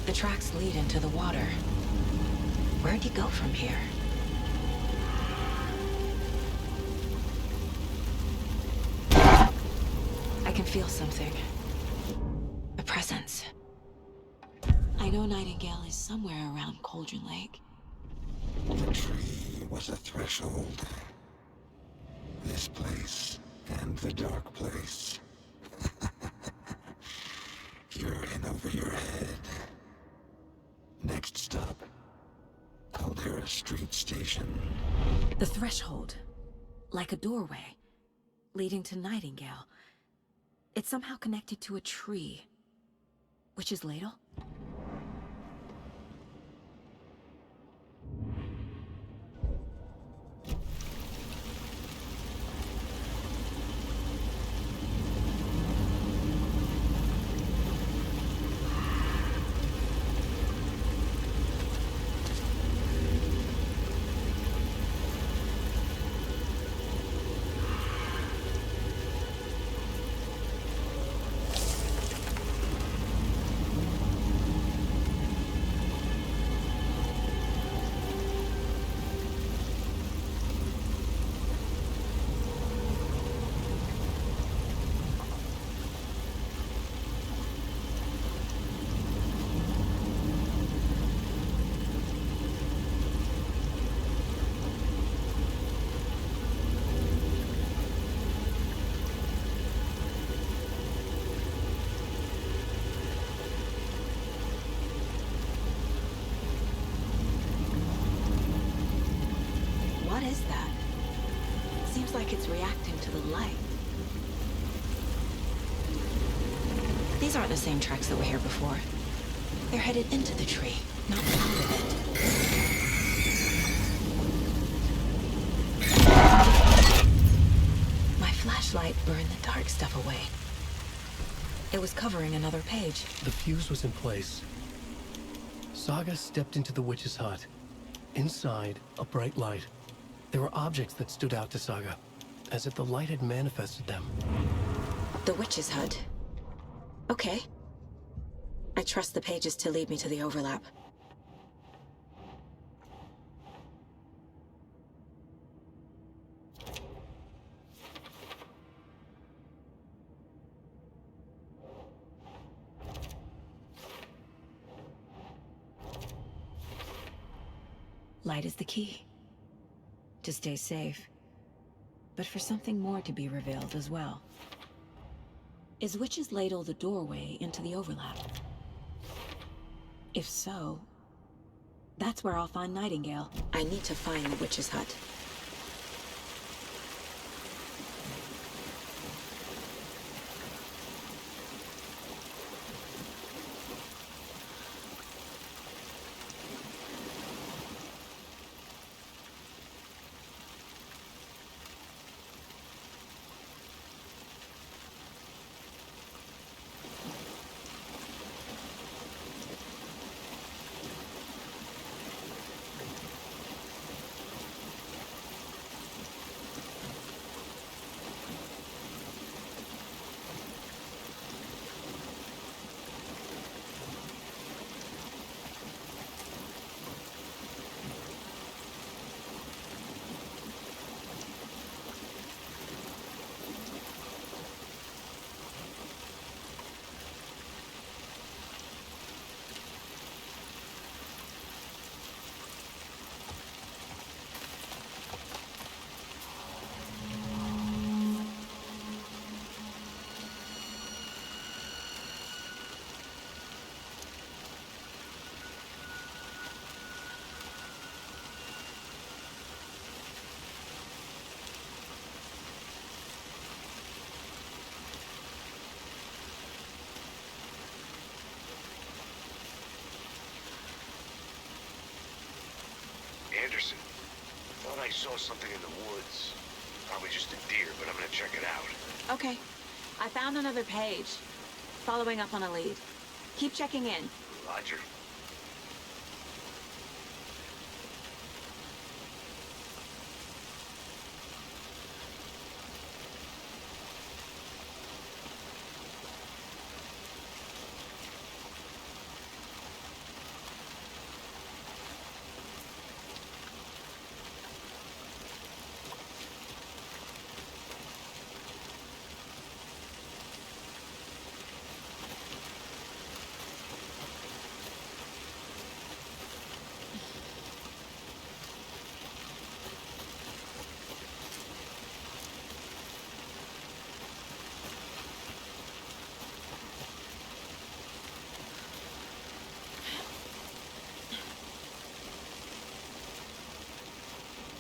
The tracks lead into the water. Where'd you go from here? I can feel something. A presence. I know Nightingale is somewhere around Cauldron Lake. The tree was a threshold. This place and the dark place. You're in over your head. Next stop, Caldera Street Station. The threshold. Like a doorway. Leading to Nightingale. It's somehow connected to a tree. Witch's Ladle? What is that? Seems like it's reacting to the light. These aren't the same tracks that were here before. They're headed into the tree, not out of it. My flashlight burned the dark stuff away. It was covering another page. The fuse was in place. Saga stepped into the witch's hut. Inside, a bright light. There were objects that stood out to Saga, as if the light had manifested them. The witch's hut. Okay. I trust the pages to lead me to the overlap. Light is the key. To stay safe. But for something more to be revealed as well. Is Witch's Ladle the doorway into the overlap? If so, that's where I'll find Nightingale. I need to find the witch's hut. Anderson, thought I saw something in the woods. Probably just a deer, but I'm gonna check it out. Okay. I found another page. Following up on a lead. Keep checking in. Roger.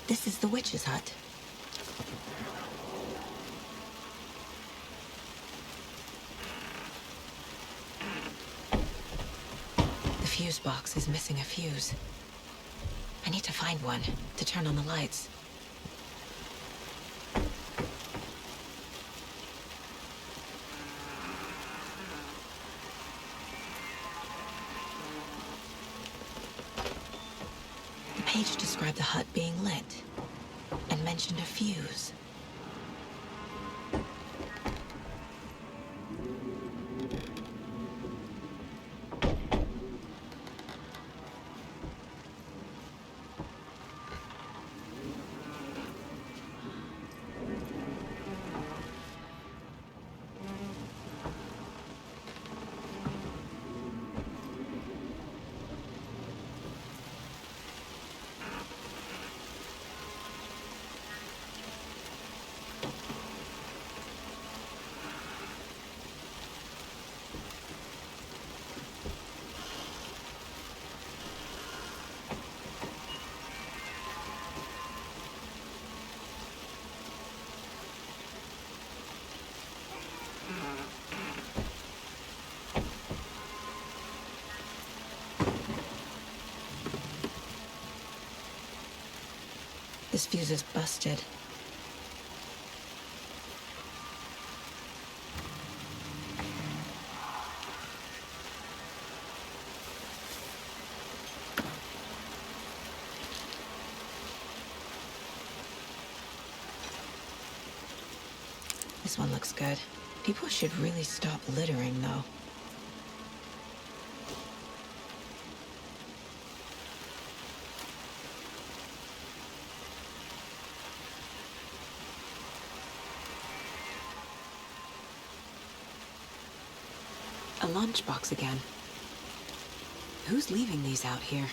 This is the witch's hut. The fuse box is missing a fuse. I need to find one to turn on the lights. The page described the hut being lit and mentioned a fuse. This fuse is busted. This one looks good. People should really stop littering, though. A lunchbox again. Who's leaving these out here?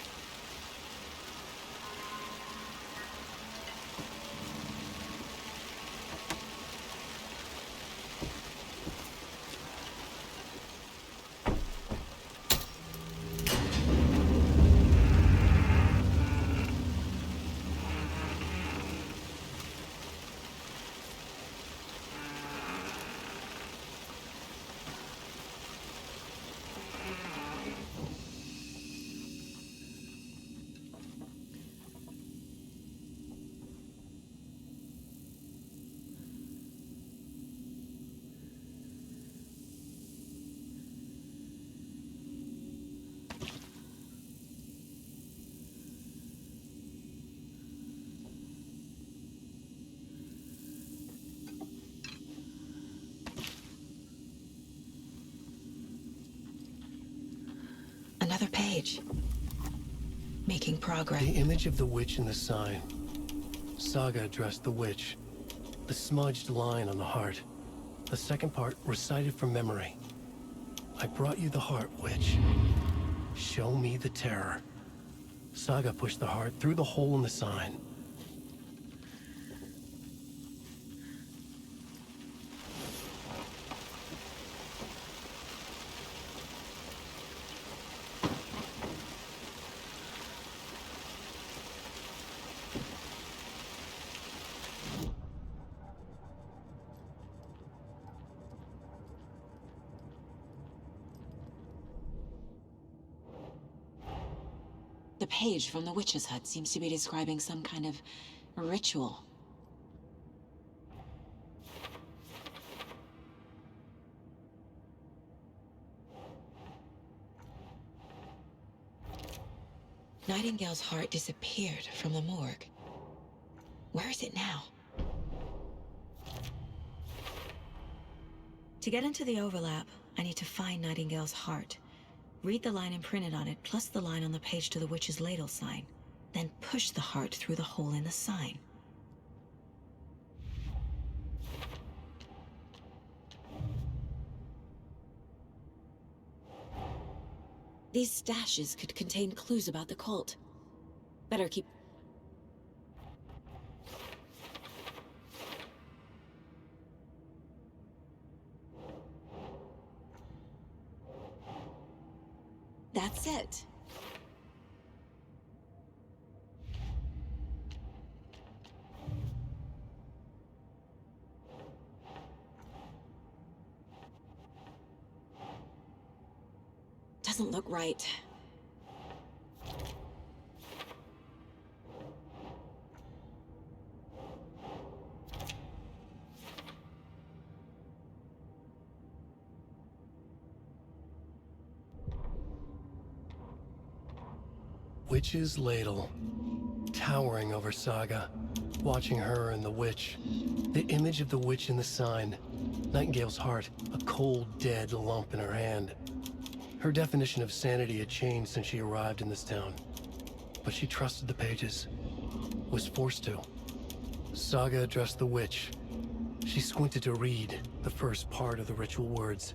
Another page. Making progress. The image of the witch in the sign. Saga addressed the witch. The smudged line on the heart. The second part recited from memory. I brought you the heart, witch. Show me the terror. Saga pushed the heart through the hole in the sign. The page from the witch's hut seems to be describing some kind of ritual. Nightingale's heart disappeared from the morgue. Where is it now? To get into the overlap, I need to find Nightingale's heart. Read the line imprinted on it, plus the line on the page to the witch's ladle sign. Then push the heart through the hole in the sign. These stashes could contain clues about the cult. Better keep... That's it. doesn't look right. Witch's ladle, towering over Saga, watching her and the witch. The image of the witch in the sign, Nightingale's heart, a cold, dead lump in her hand. Her definition of sanity had changed since she arrived in this town, but she trusted the pages, was forced to. Saga addressed the witch. She squinted to read the first part of the ritual words.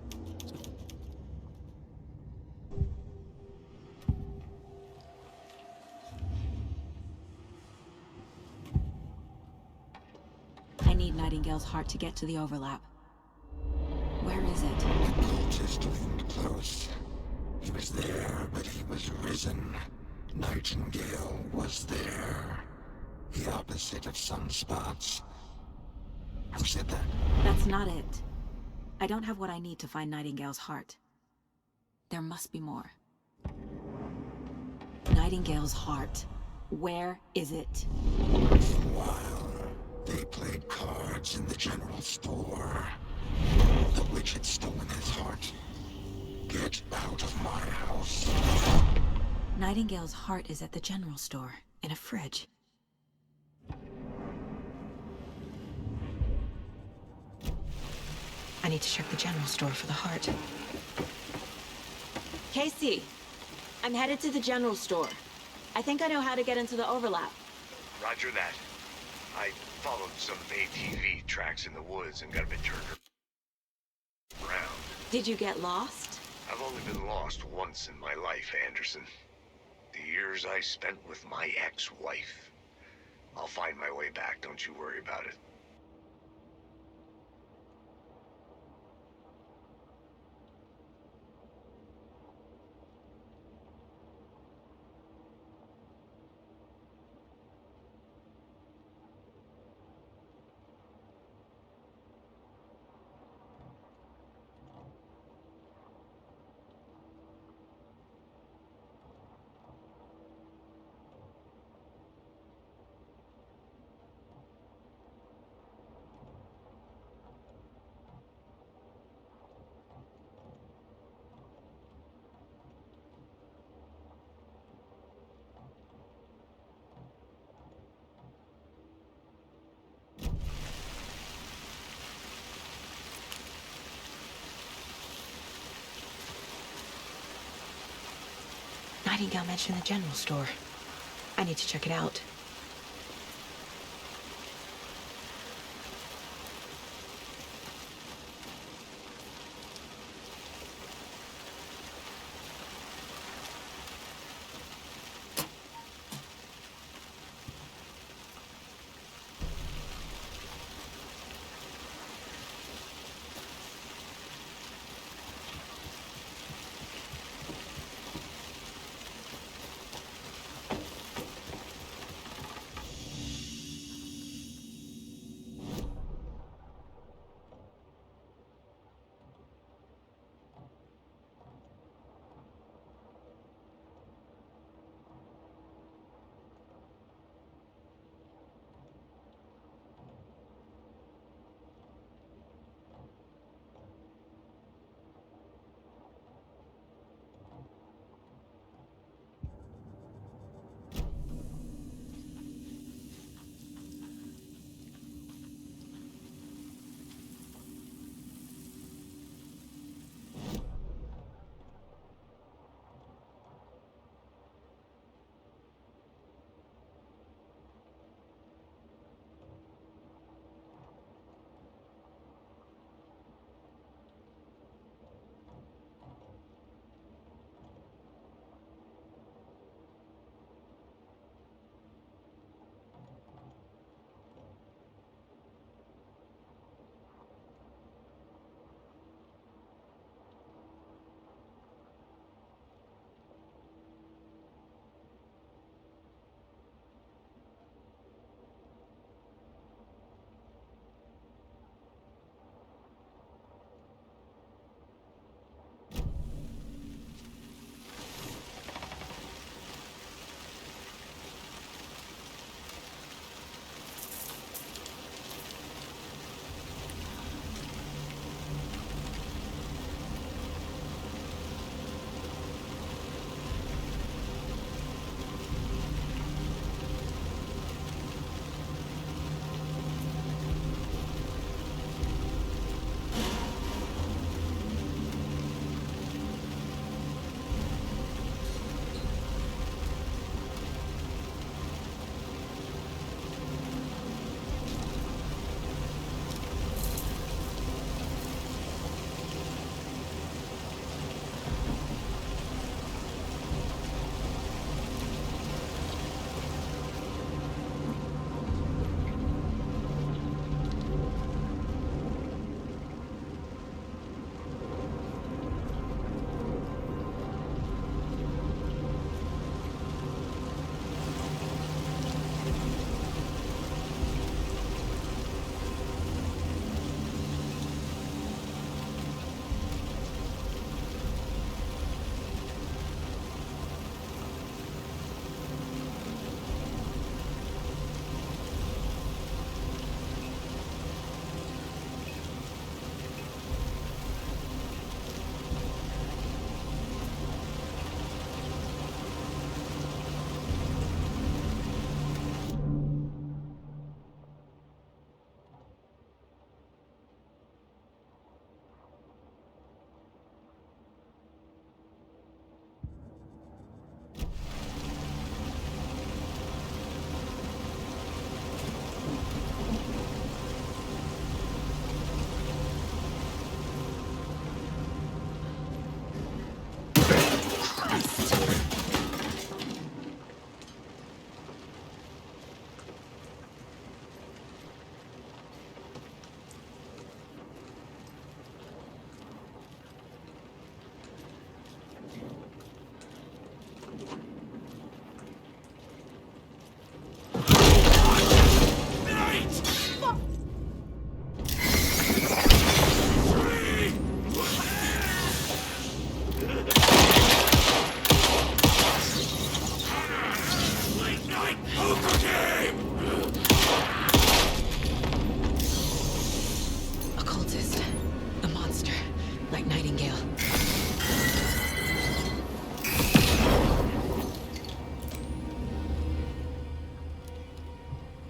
I need Nightingale's heart to get to the overlap. Where is it? The cultist leaned close. He was there, but he was risen. Nightingale was there. The opposite of sunspots. Who said that? That's not it. I don't have what I need to find Nightingale's heart. There must be more. Nightingale's heart. Where is it? For a while, they played cards in the general store. The witch had stolen his heart. Get out of my house. Nightingale's heart is at the general store, in a fridge. I need to check the general store for the heart. Casey, I'm headed to the general store. I think I know how to get into the overlap. Roger that. I followed some ATV tracks in the woods and got a bit turned around. Did you get lost? I've only been lost once in my life, Anderson. The years I spent with my ex-wife. I'll find my way back, don't you worry about it. Nightingale mentioned the general store. I need to check it out.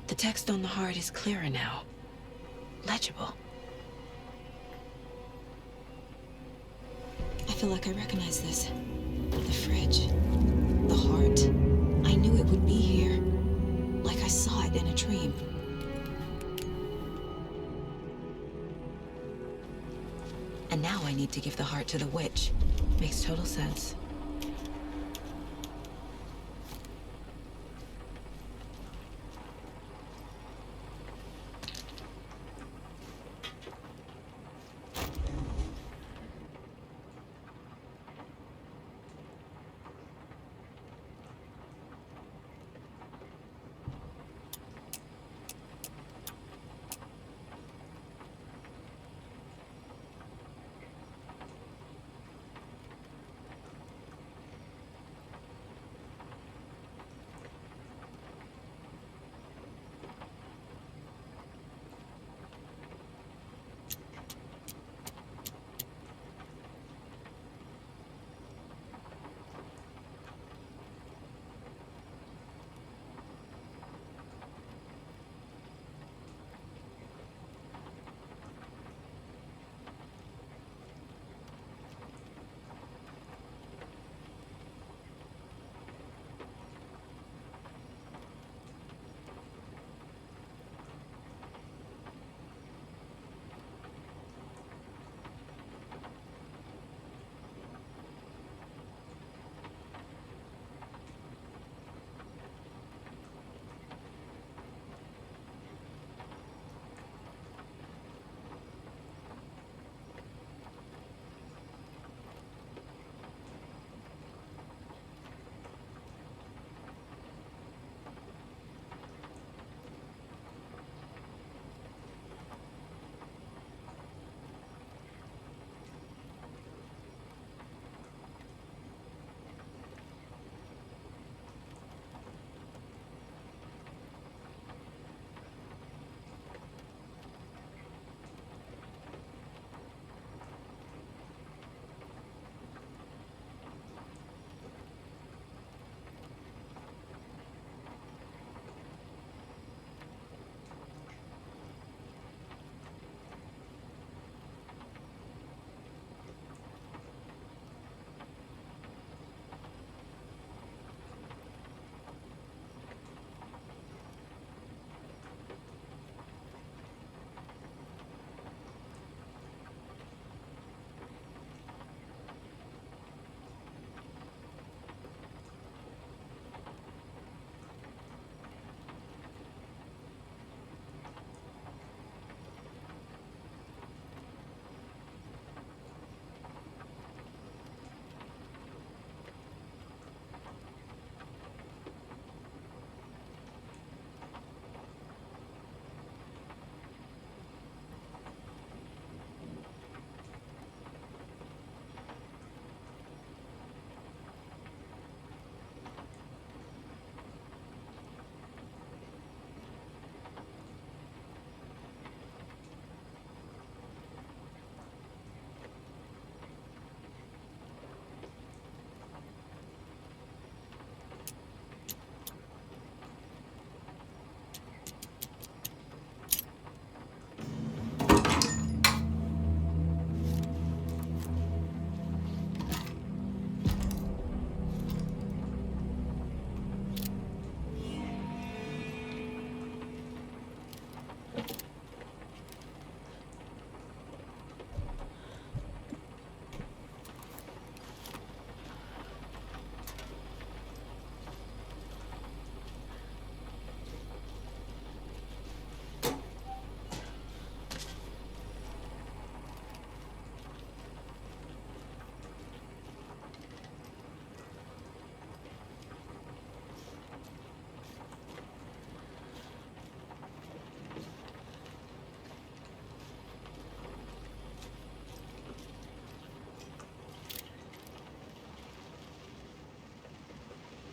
The text on the heart is clearer now. Legible. I feel like I recognize this. The fridge. The heart. I knew it would be here. Like I saw it in a dream. And now I need to give the heart to the witch. Makes total sense.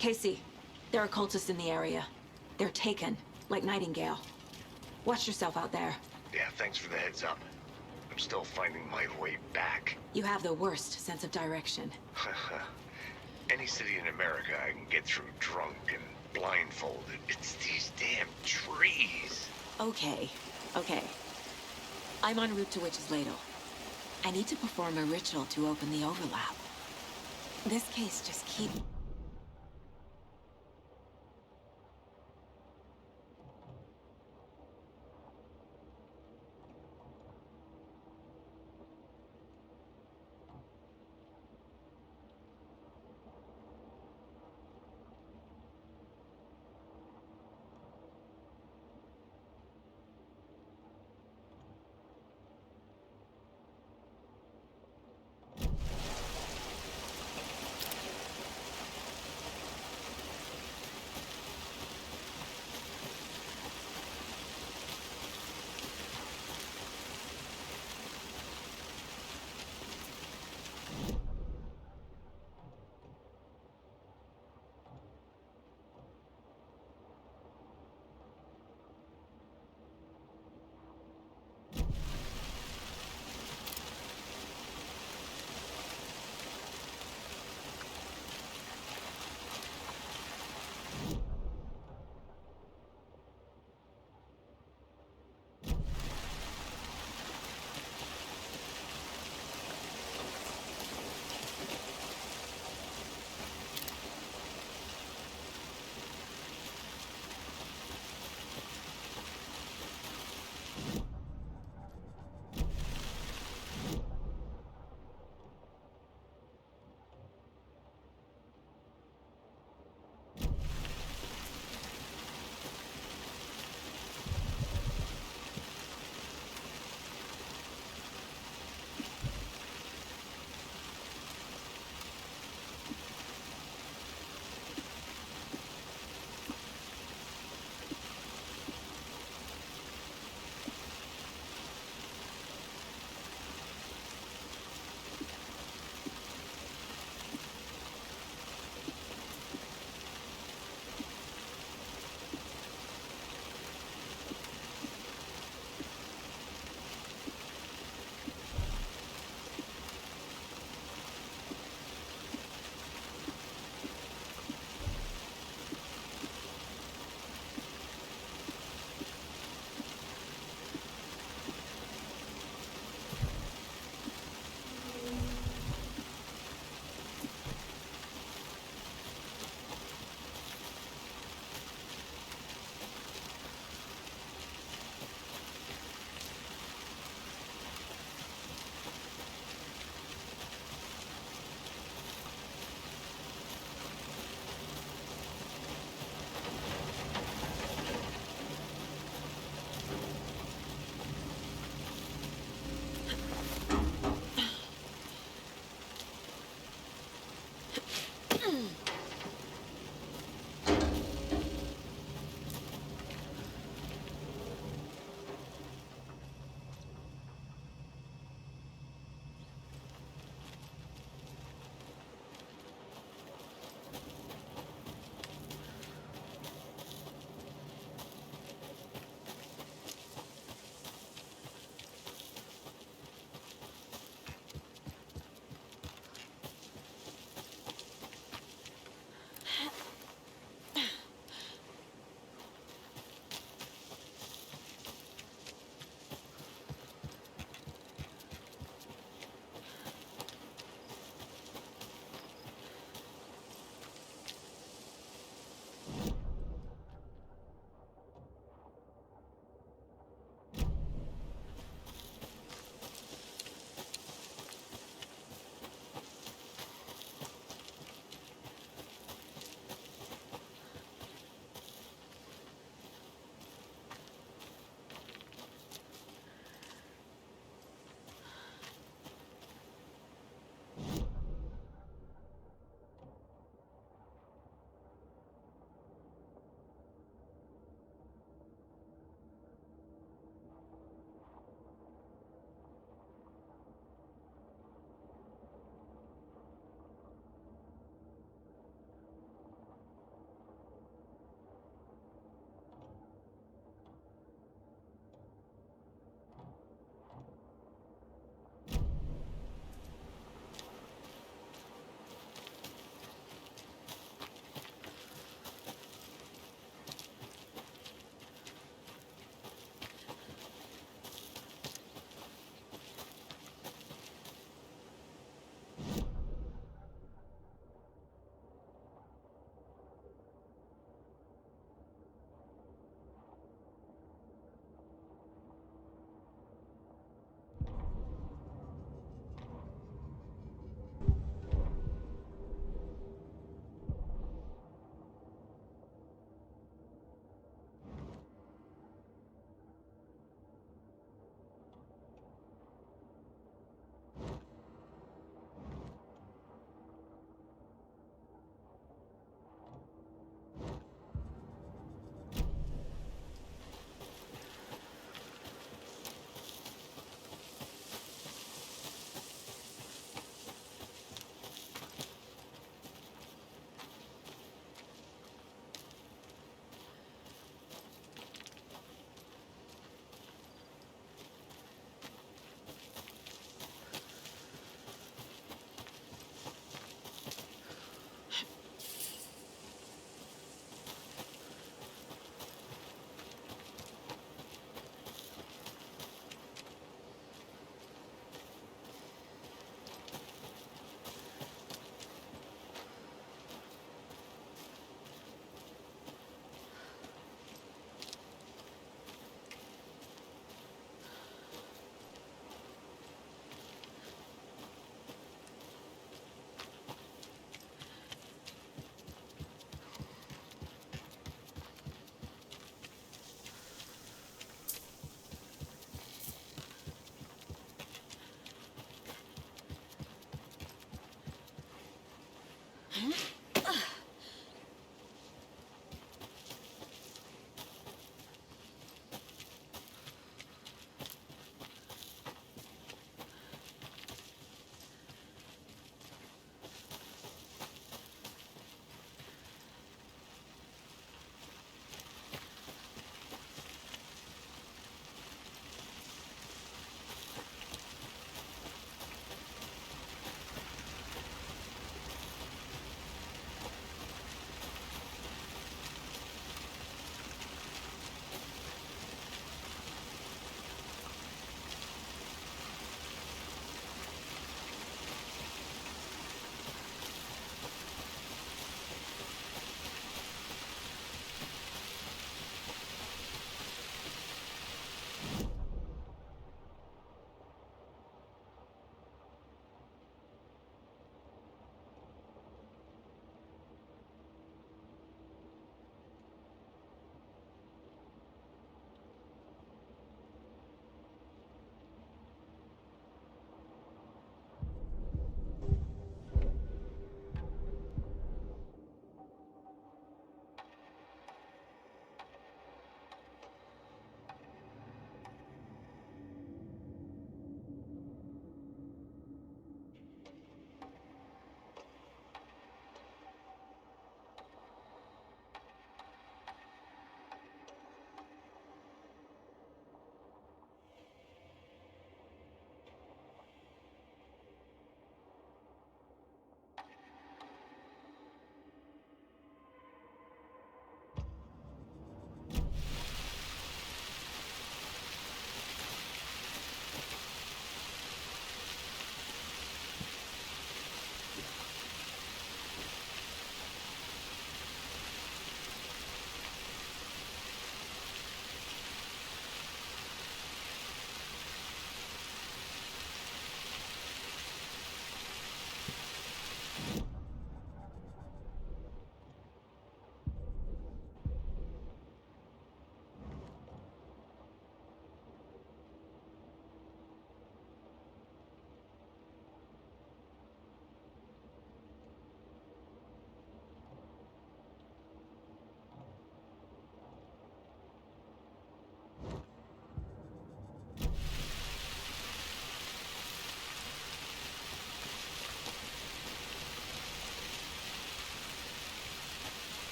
Casey, there are cultists in the area. They're taken, like Nightingale. Watch yourself out there. Yeah, thanks for the heads up. I'm still finding my way back. You have the worst sense of direction. Any city in America I can get through drunk and blindfolded. It's these damn trees. Okay, okay. I'm en route to Witch's Ladle. I need to perform a ritual to open the overlap. This case just keeps...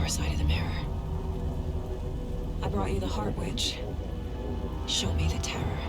far side of the mirror. I brought you the Heart Witch. Show me the terror.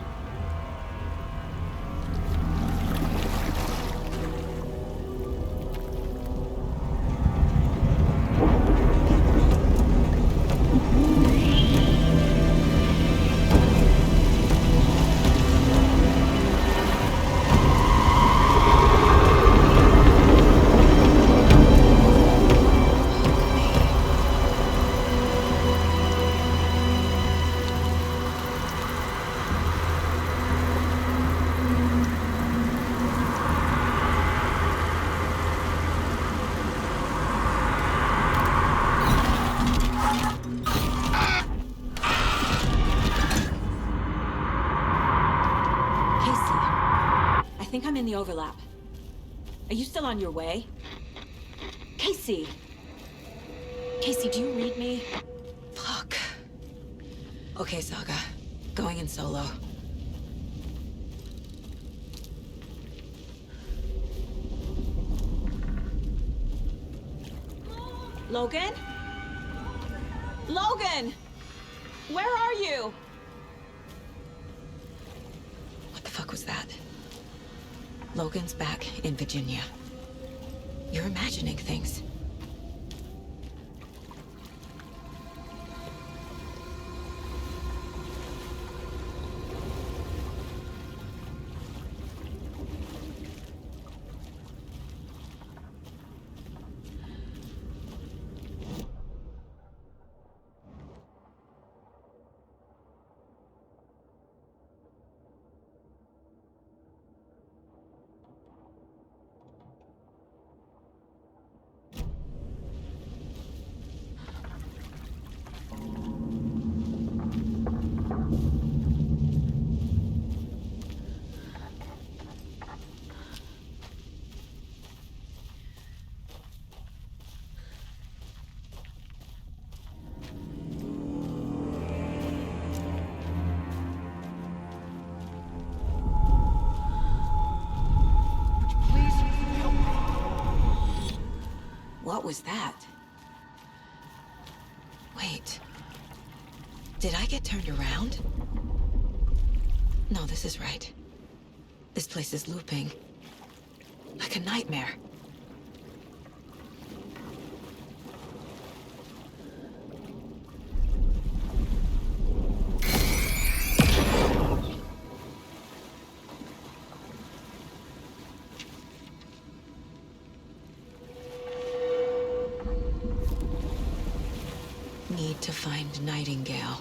I think I'm in the overlap. Are you still on your way? Casey! Casey, do you read me? Fuck. Okay, Saga. Going in solo. Logan? Logan! Where are you? What the fuck was that? Logan's back in Virginia. You're imagining things. What was that? Wait. Did I get turned around? No, this is right. This place is looping. Like a nightmare. Need to find Nightingale.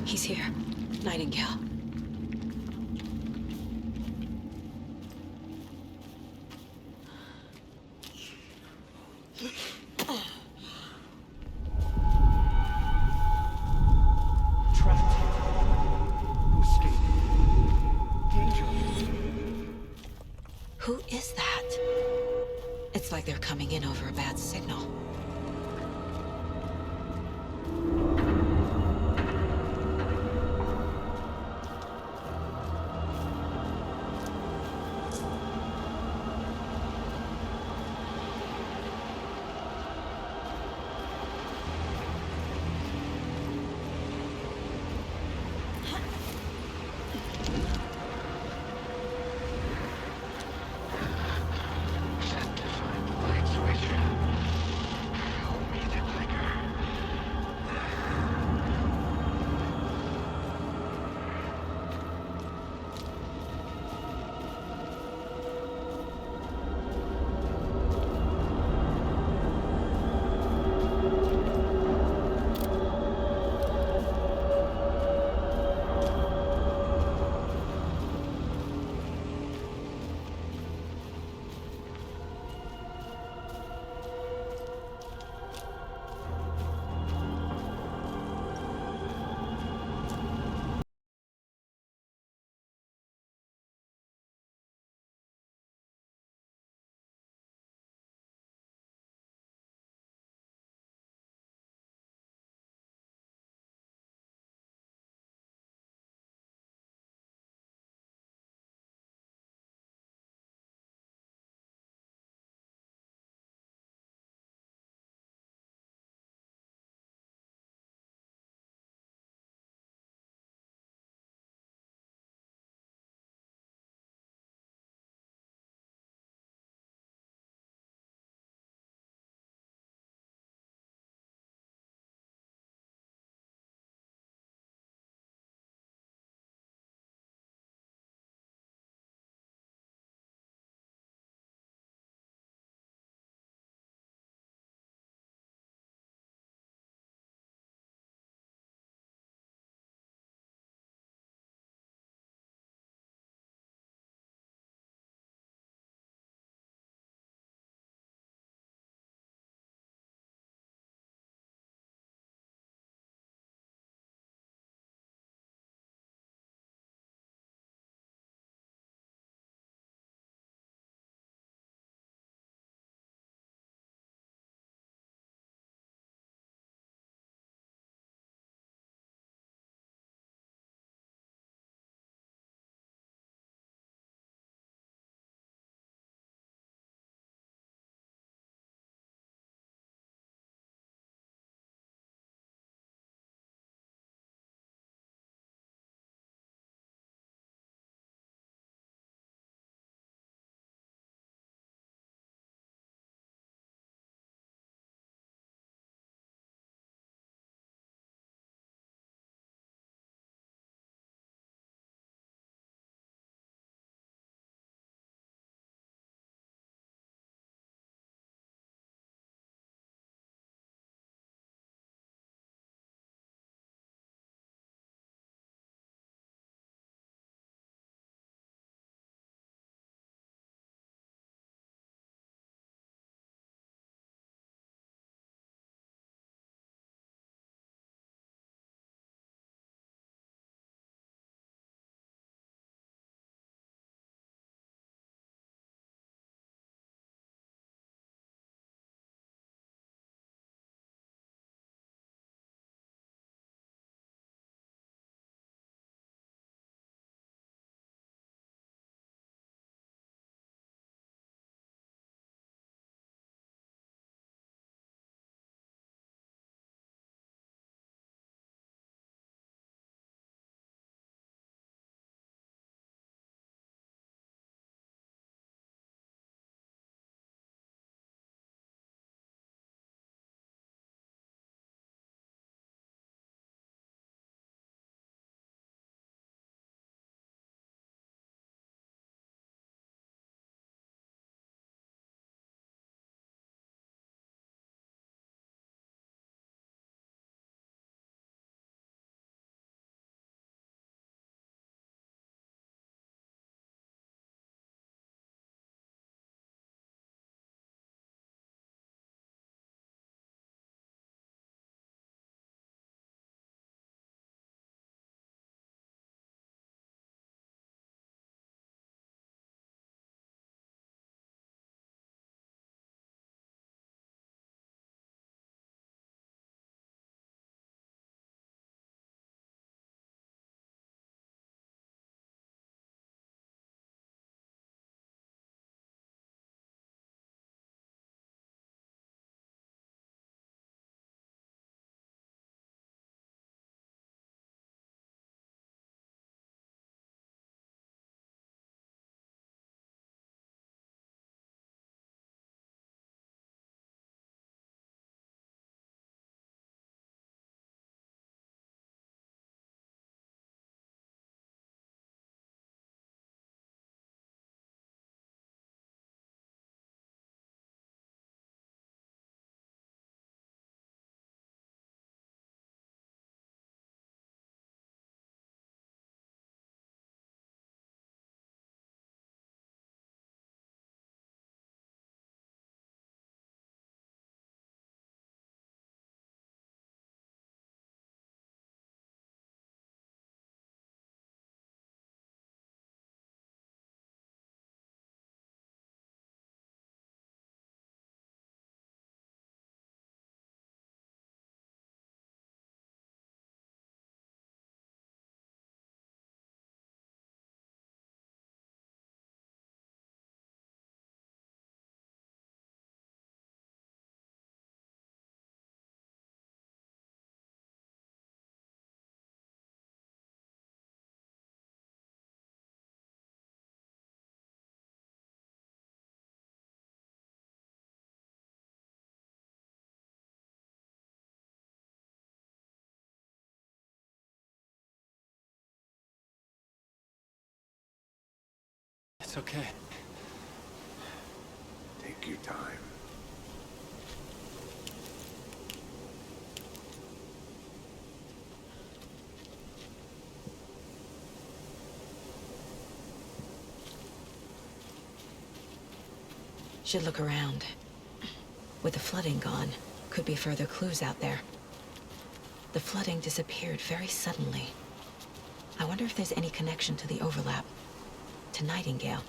He's here. Nightingale. Who is that? It's like they're coming in over a bad signal. It's okay. Take your time. Should look around. With the flooding gone, could be further clues out there. The flooding disappeared very suddenly. I wonder if there's any connection to the overlap. To Nightingale.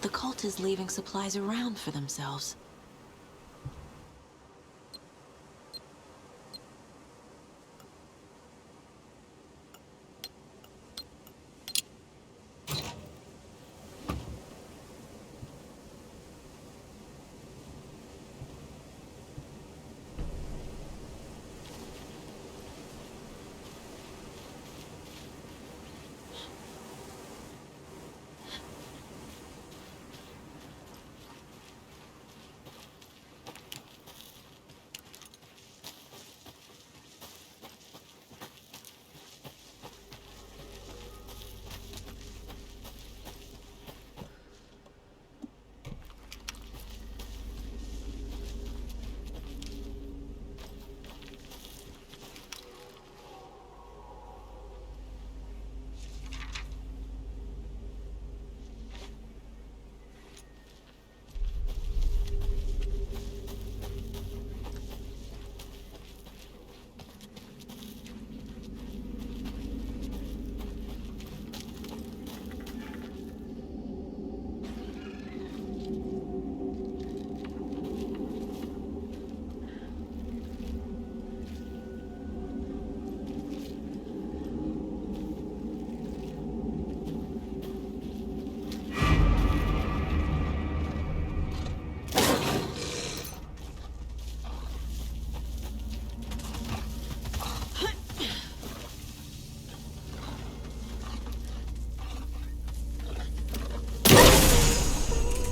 The cult is leaving supplies around for themselves.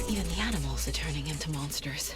Even the animals are turning into monsters.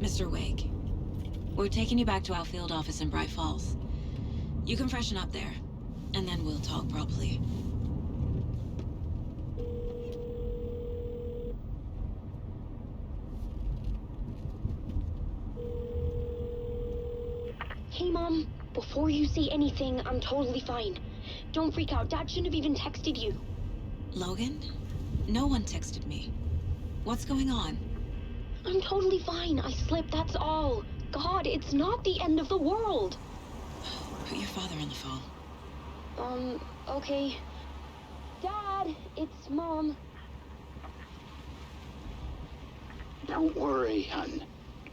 Mr. Wake, we're taking you back to our field office in Bright Falls. You can freshen up there, and then we'll talk properly. Hey, Mom. Before you say anything, I'm totally fine. Don't freak out. Dad shouldn't have even texted you. Logan? No one texted me. What's going on? I'm totally fine. I slipped, that's all. God, it's not the end of the world. Put your father on the phone. Okay. Dad, it's Mom. Don't worry, hon.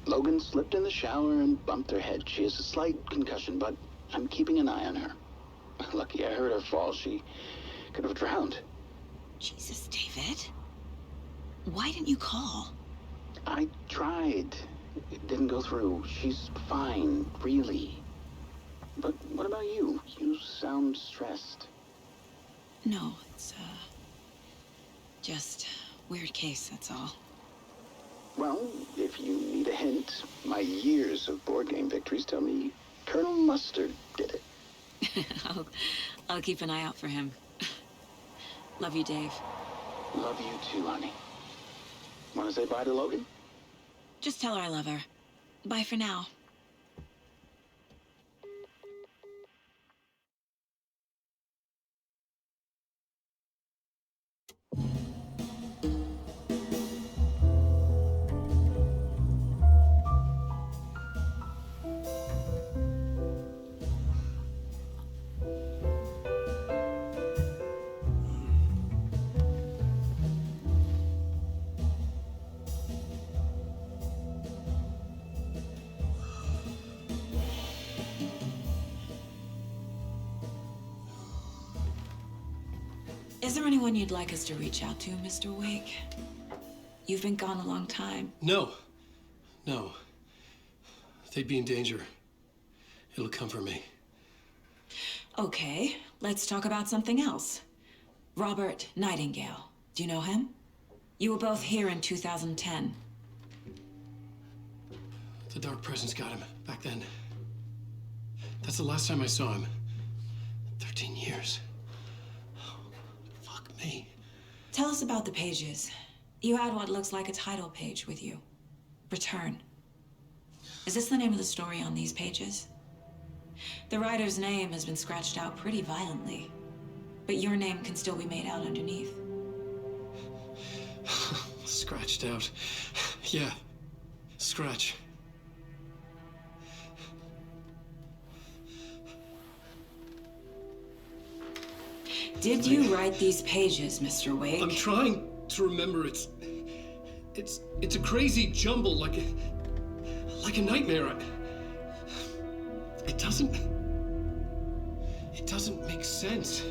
Logan slipped in the shower and bumped her head. She has a slight concussion, but I'm keeping an eye on her. Lucky I heard her fall. She could have drowned. Jesus, David. Why didn't you call? I tried. It didn't go through. She's fine, really. But what about you? You sound stressed. No, it's, just weird case, that's all. Well, if you need a hint, my years of board game victories tell me Colonel Mustard did it. I'll keep an eye out for him. Love you, Dave. Love you too, honey. Want to say bye to Logan? Just tell her I love her. Bye for now. Is there anyone you'd like us to reach out to, Mr. Wake? You've been gone a long time. No. No. They'd be in danger. It'll come for me. Okay, let's talk about something else. Robert Nightingale. Do you know him? You were both here in 2010. The Dark Presence got him back then. That's the last time I saw him. 13 years. Fuck me. Tell us about the pages. You had what looks like a title page with you. Return. Is this the name of the story on these pages? The writer's name has been scratched out pretty violently, but your name can still be made out underneath. Scratched out. Yeah. Scratch. Did you write these pages, Mr. Wake? I'm trying to remember. It's a crazy jumble, like a nightmare. It doesn't make sense.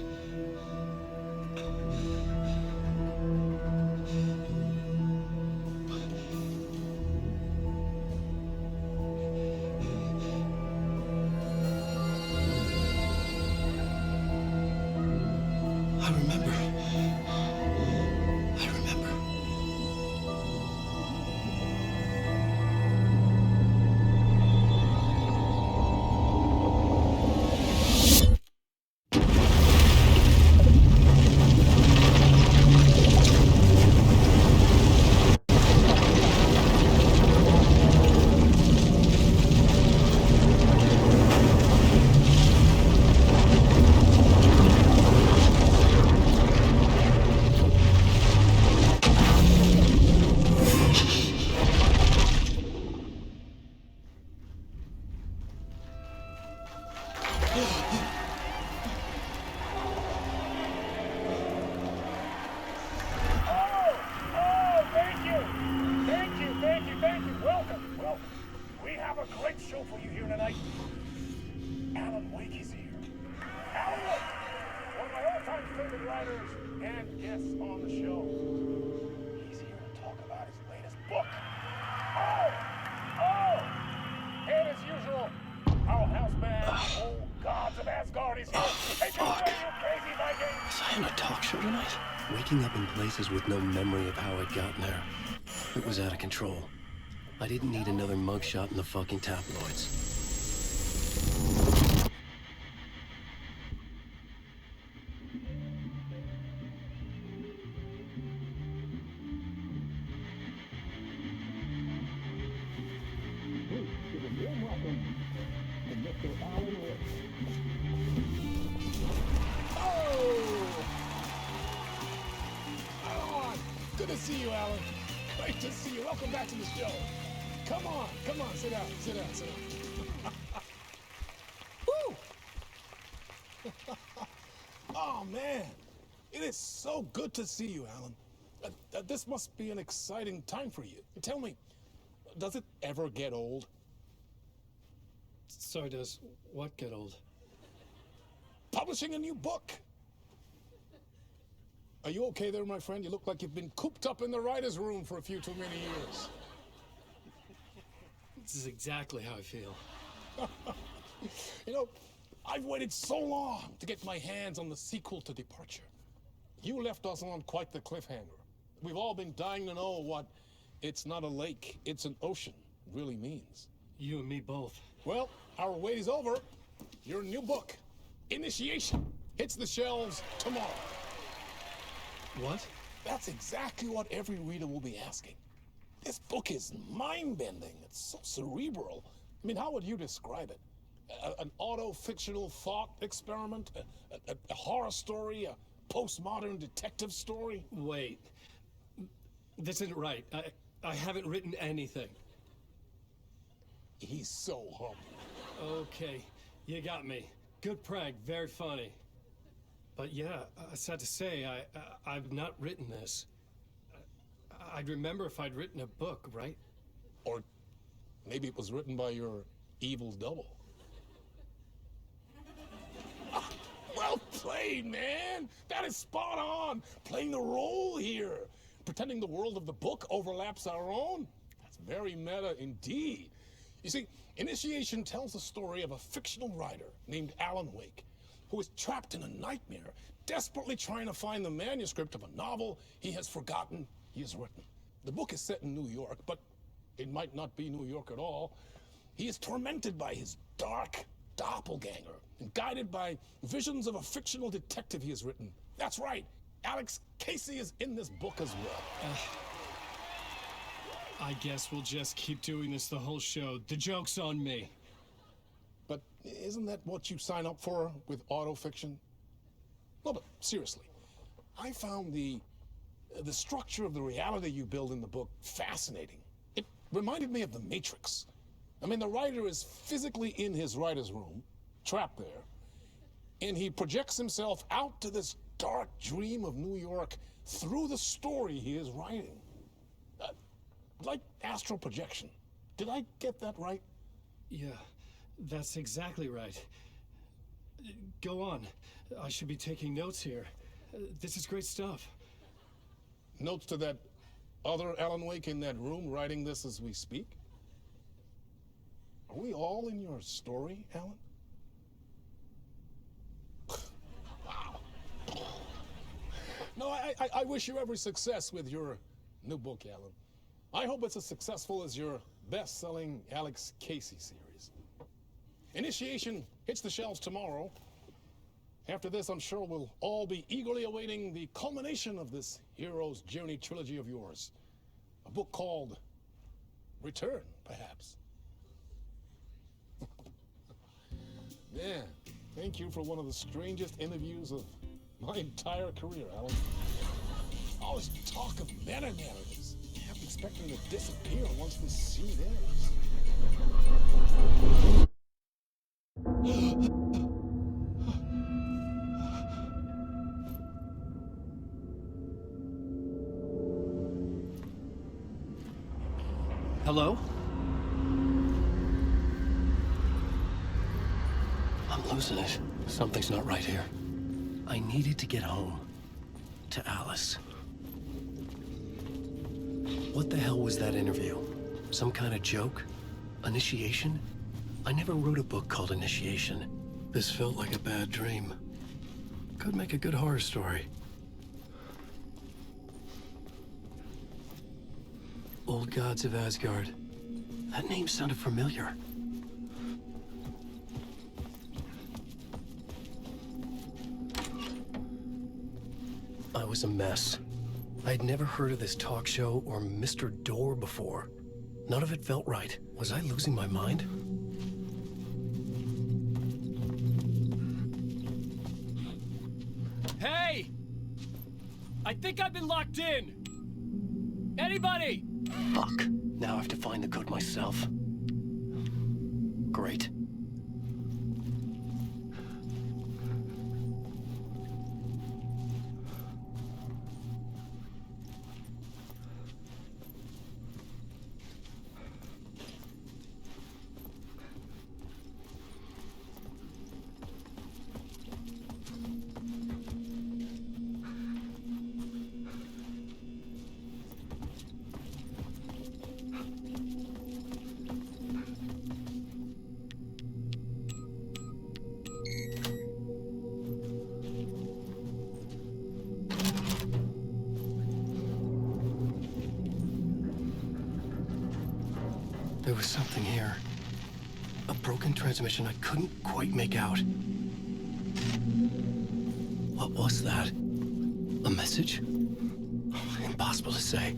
AlanWake is here. AlanWake! One of my all-time favorite writers and guests on the show. He's here to talk about his latest book. And as usual, our house band, old gods of Asgard, is here. Hey, Fuck. you crazy Viking! Was I on a talk show tonight? Waking up in places with no memory of how I'd gotten there. It was out of control. I didn't need another mugshot in the fucking tabloids. Good to see you, Alan. Great to see you. Welcome back to the show. Come on, sit down, sit down, sit down. Woo! Oh, man. It is so good to see you, Alan. This must be an exciting time for you. Tell me, does it ever get old? So does what get old? Publishing a new book. Are you okay there, my friend? You look like you've been cooped up in the writer's room for a few too many years. This is exactly how I feel. You know, I've waited so long to get my hands on the sequel to Departure. You left us on quite the cliffhanger. We've all been dying to know what "it's not a lake, it's an ocean" really means. You and me both. Well, our wait is over. Your new book, Initiation, hits the shelves tomorrow. What? That's exactly what every reader will be asking. This book is mind-bending. It's so cerebral. I mean, how would you describe it? An auto-fictional thought experiment? A horror story? A postmodern detective story? Wait. This isn't right. I haven't written anything. He's so humble. Okay, you got me. Good prank, very funny. But yeah, sad to say, I've not written this. I'd remember if I'd written a book, right? Or maybe it was written by your evil double. Well played, man! That is spot on! Playing the role here. Pretending the world of the book overlaps our own. That's very meta indeed. You see, Initiation tells the story of a fictional writer named AlanWake, who is trapped in a nightmare, desperately trying to find the manuscript of a novel he has forgotten he has written. The book is set in New York, but it might not be New York at all. He is tormented by his dark doppelganger and guided by visions of a fictional detective he has written. That's right, Alex Casey is in this book as well. I guess we'll just keep doing this the whole show. The joke's on me. But isn't that what you sign up for with autofiction? No, but seriously, I found the structure of the reality you build in the book fascinating. It reminded me of The Matrix. I mean, the writer is physically in his writer's room, trapped there, and he projects himself out to this dark dream of New York through the story he is writing. Like astral projection. Did I get that right? Yeah, that's exactly right. Go on. I should be taking notes here. This is great stuff. Notes to that other Alan Wake in that room writing this as we speak? Are we all in your story, Alan? Wow. No, I wish you every success with your new book, Alan. I hope it's as successful as your best-selling Alex Casey series. Initiation hits the shelves tomorrow. After this, I'm sure we'll all be eagerly awaiting the culmination of this hero's journey trilogy of yours. A book called Return, perhaps. Man, thank you for one of the strangest interviews of my entire career, Alan. All this talk of meta-narratives. I'm expecting to disappear once this scene ends. Hello? I'm losing it. Something's not right here. I needed to get home. To Alice. What the hell was that interview? Some kind of joke? Initiation? I never wrote a book called Initiation. This felt like a bad dream. Could make a good horror story. Old gods of Asgard. That name sounded familiar. I was a mess. I'd never heard of this talk show or Mr. Door before. None of it felt right. Was I losing my mind? Hey! I think I've been locked in! Anybody? Fuck. Now I have to find the code myself. Great. There was something here. A broken transmission I couldn't quite make out. What was that? A message? Impossible to say.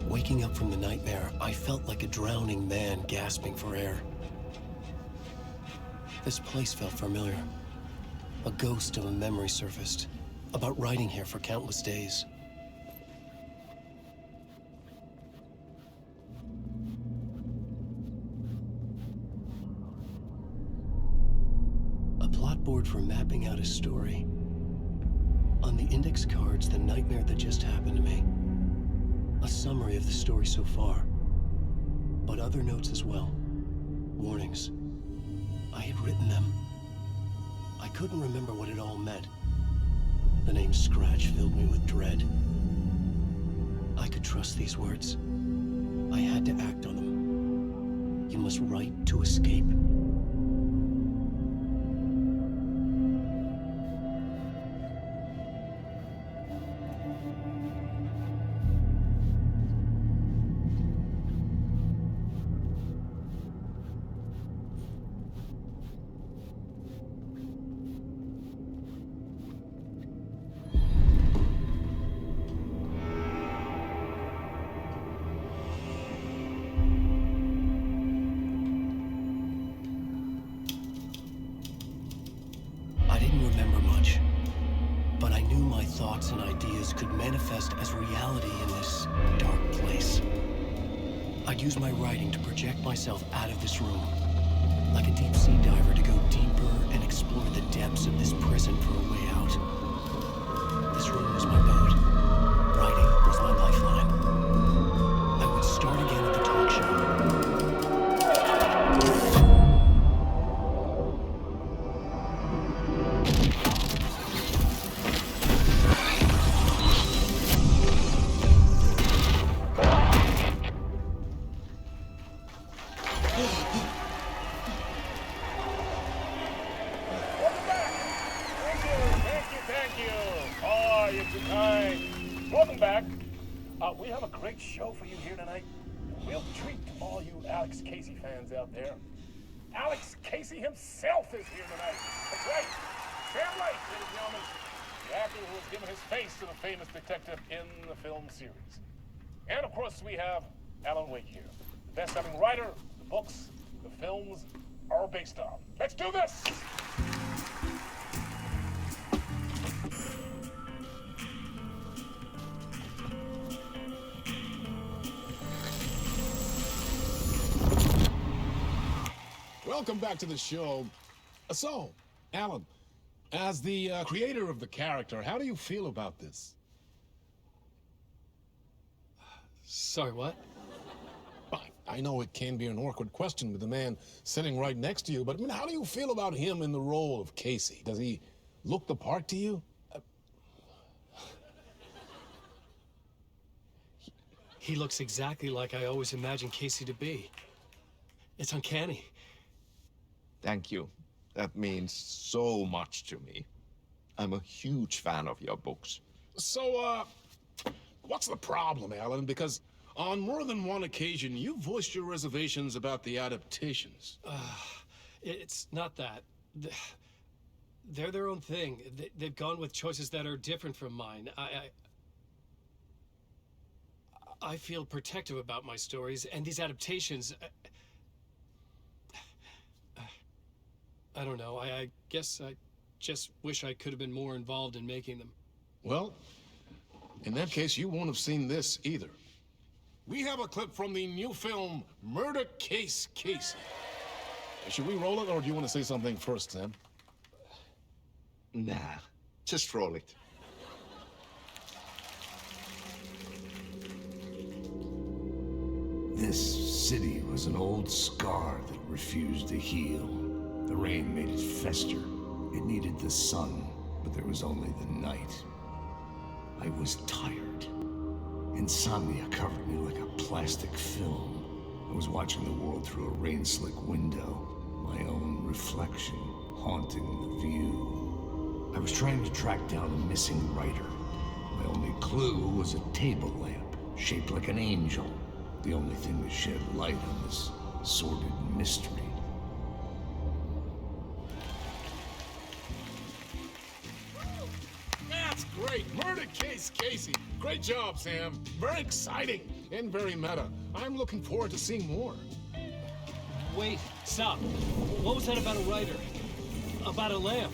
Waking up from the nightmare, I felt like a drowning man gasping for air. This place felt familiar. A ghost of a memory surfaced, about riding here for countless days. A plot board for mapping out a story. On the index cards, the nightmare that just happened to me. A summary of the story so far, but other notes as well. Warnings. I had written them. I couldn't remember what it all meant. The name Scratch filled me with dread. I could trust these words. I had to act on them. You must write to escape. Thoughts and ideas could manifest as reality in this dark place. I'd use my writing to project myself out of this room, like a deep sea diver to go deeper and explore the depths of this prison for a way out. This room was my boat. Writing was my lifeline. I would start again at the talk show. We have a great show for you here tonight. Real treat to all you Alex Casey fans out there. Alex Casey himself is here tonight. That's right. Sam Wright, ladies and gentlemen, the actor who has given his face to the famous detective in the film series. And of course, we have Alan Wake here, the best-selling writer the books, the films are based on. Let's do this! welcome back to the show. So, Alan, as the creator of the character, how do you feel about this? Sorry, what? I know it can be an awkward question with the man sitting right next to you, but I mean, how do you feel about him in the role of Casey? Does he look the part to you? He looks exactly like I always imagined Casey to be. It's uncanny. Thank you. That means so much to me. I'm a huge fan of your books. So, what's the problem, Alan? Because on more than one occasion, you voiced your reservations about the adaptations. It's not that. They're their own thing. They've gone with choices that are different from mine. I feel protective about my stories, and these adaptations... I don't know. I guess I just wish I could have been more involved in making them. Well, in that case, you won't have seen this either. We have a clip from the new film, Murder Case Casey. Should we roll it, or do you want to say something first, Sam? Nah, just roll it. This city was an old scar that refused to heal. The rain made it fester. It needed the sun, but there was only the night. I was tired. Insomnia covered me like a plastic film. I was watching the world through a rain-slick window, my own reflection haunting the view. I was trying to track down a missing writer. My only clue was a table lamp, shaped like an angel. The only thing that shed light on this sordid mystery. That's great! Murder Case Casey! Great job, Sam. Very exciting and very meta. I'm looking forward to seeing more. Wait, stop. What was that about a writer? About a lamp?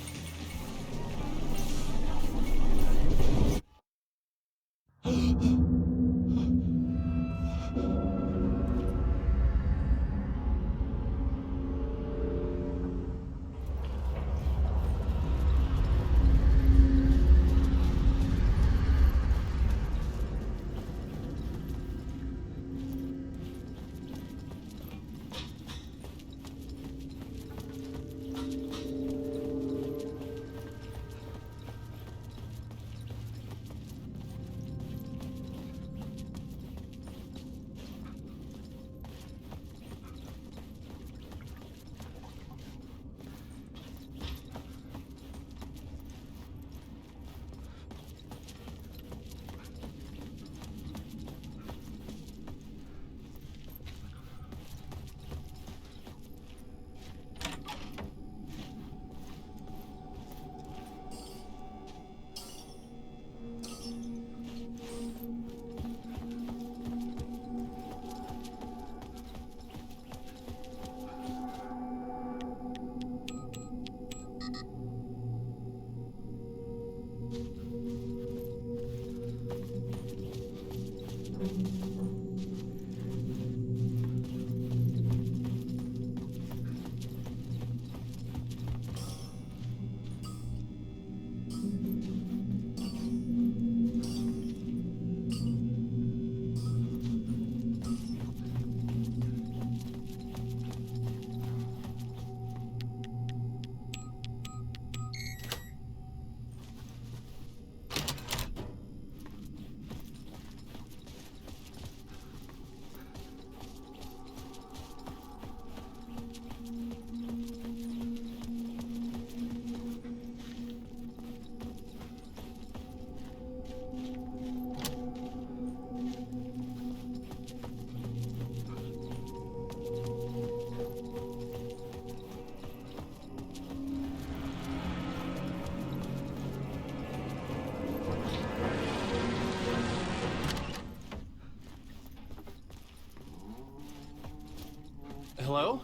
Hello?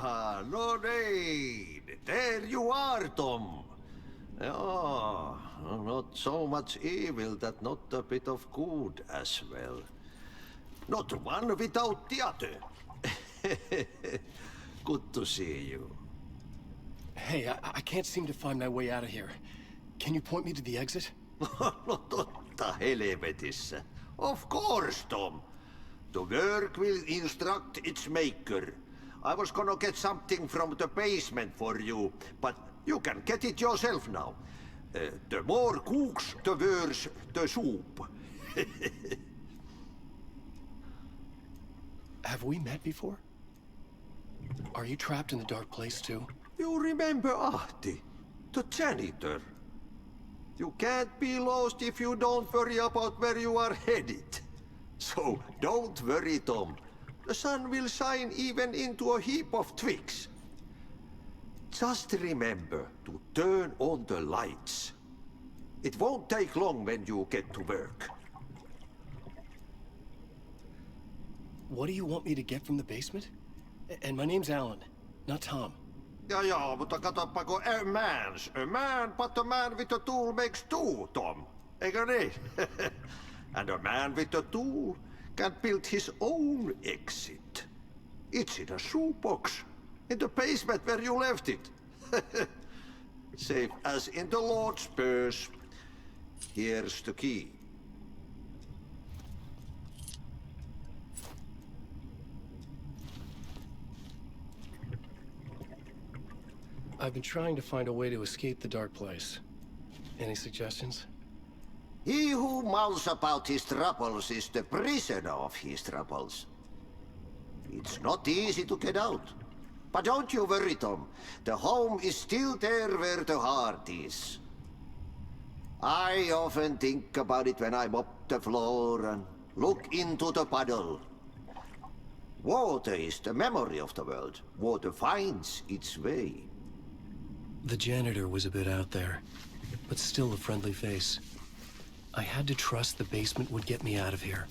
No need. There you are, Tom. Yeah, not so much evil that not a bit of good as well. Not one without the other. Good to see you. Hey, I can't seem to find my way out of here. Can you point me to the exit? No totta helvetissä. Of course, Tom. The work will instruct its maker. I was gonna get something from the basement for you, but you can get it yourself now. The more cooks, the worse the soup. Have we met before? Are you trapped in the dark place too? You remember Ahti, the janitor. You can't be lost if you don't worry about where you are headed. So don't worry, Tom. The sun will shine even into a heap of twigs. Just remember to turn on the lights. It won't take long when you get to work. What do you want me to get from the basement? And my name's Alan, not Tom. Ja, mutta katsopako a man, but a man with a tool makes two, Tom. Eikö niin? And a man with a tool can build his own exit. It's in a shoebox, in the basement where you left it. Safe as in the Lord's purse. Here's the key. I've been trying to find a way to escape the dark place. Any suggestions? He who mouths about his troubles is the prisoner of his troubles. It's not easy to get out. But don't you worry, Tom. The home is still there where the heart is. I often think about it when I mop the floor and look into the puddle. Water is the memory of the world. Water finds its way. The janitor was a bit out there, but still a friendly face. I had to trust the basement would get me out of here.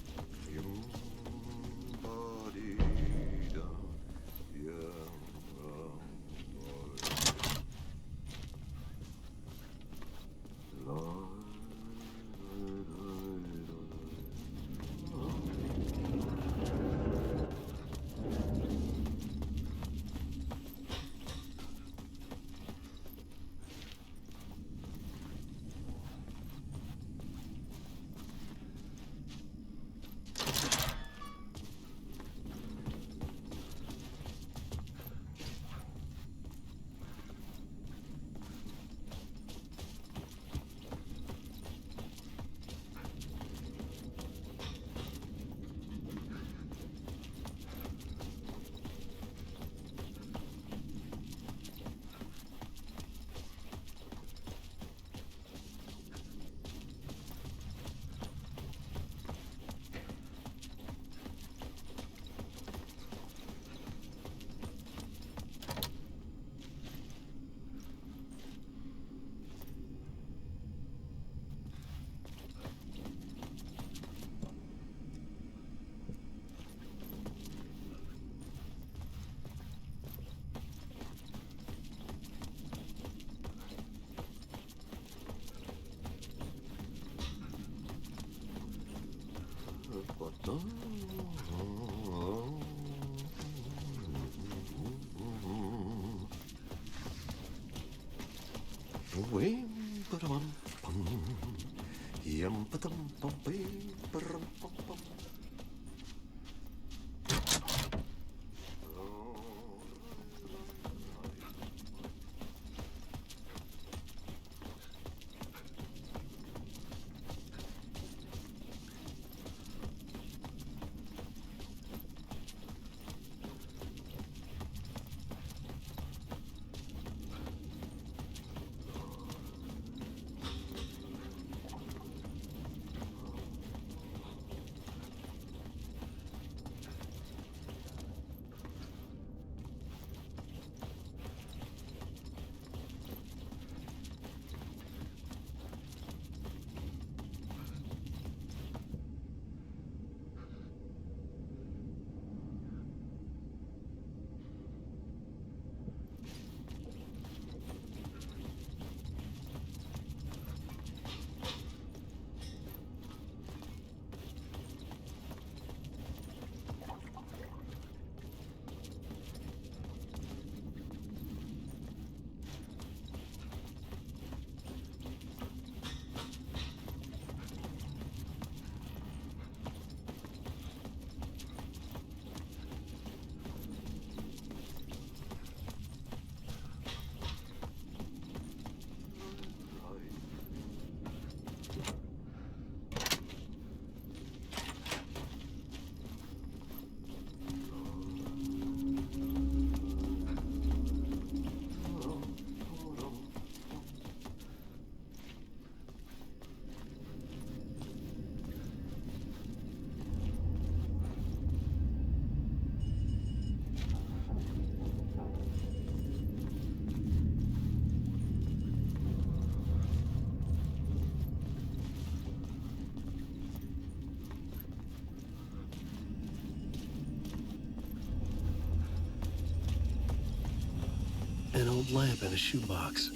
An old lamp in a shoebox.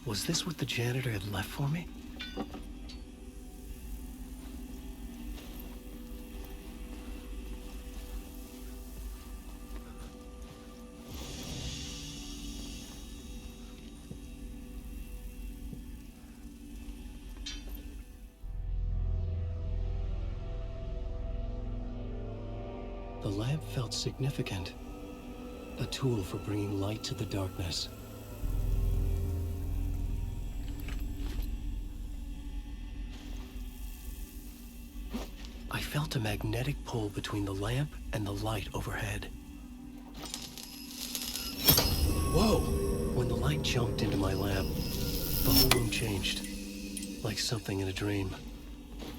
Was this what the janitor had left for me? The lamp felt significant. A tool for bringing light to the darkness. I felt a magnetic pull between the lamp and the light overhead. Whoa! When the light jumped into my lamp, the whole room changed. Like something in a dream.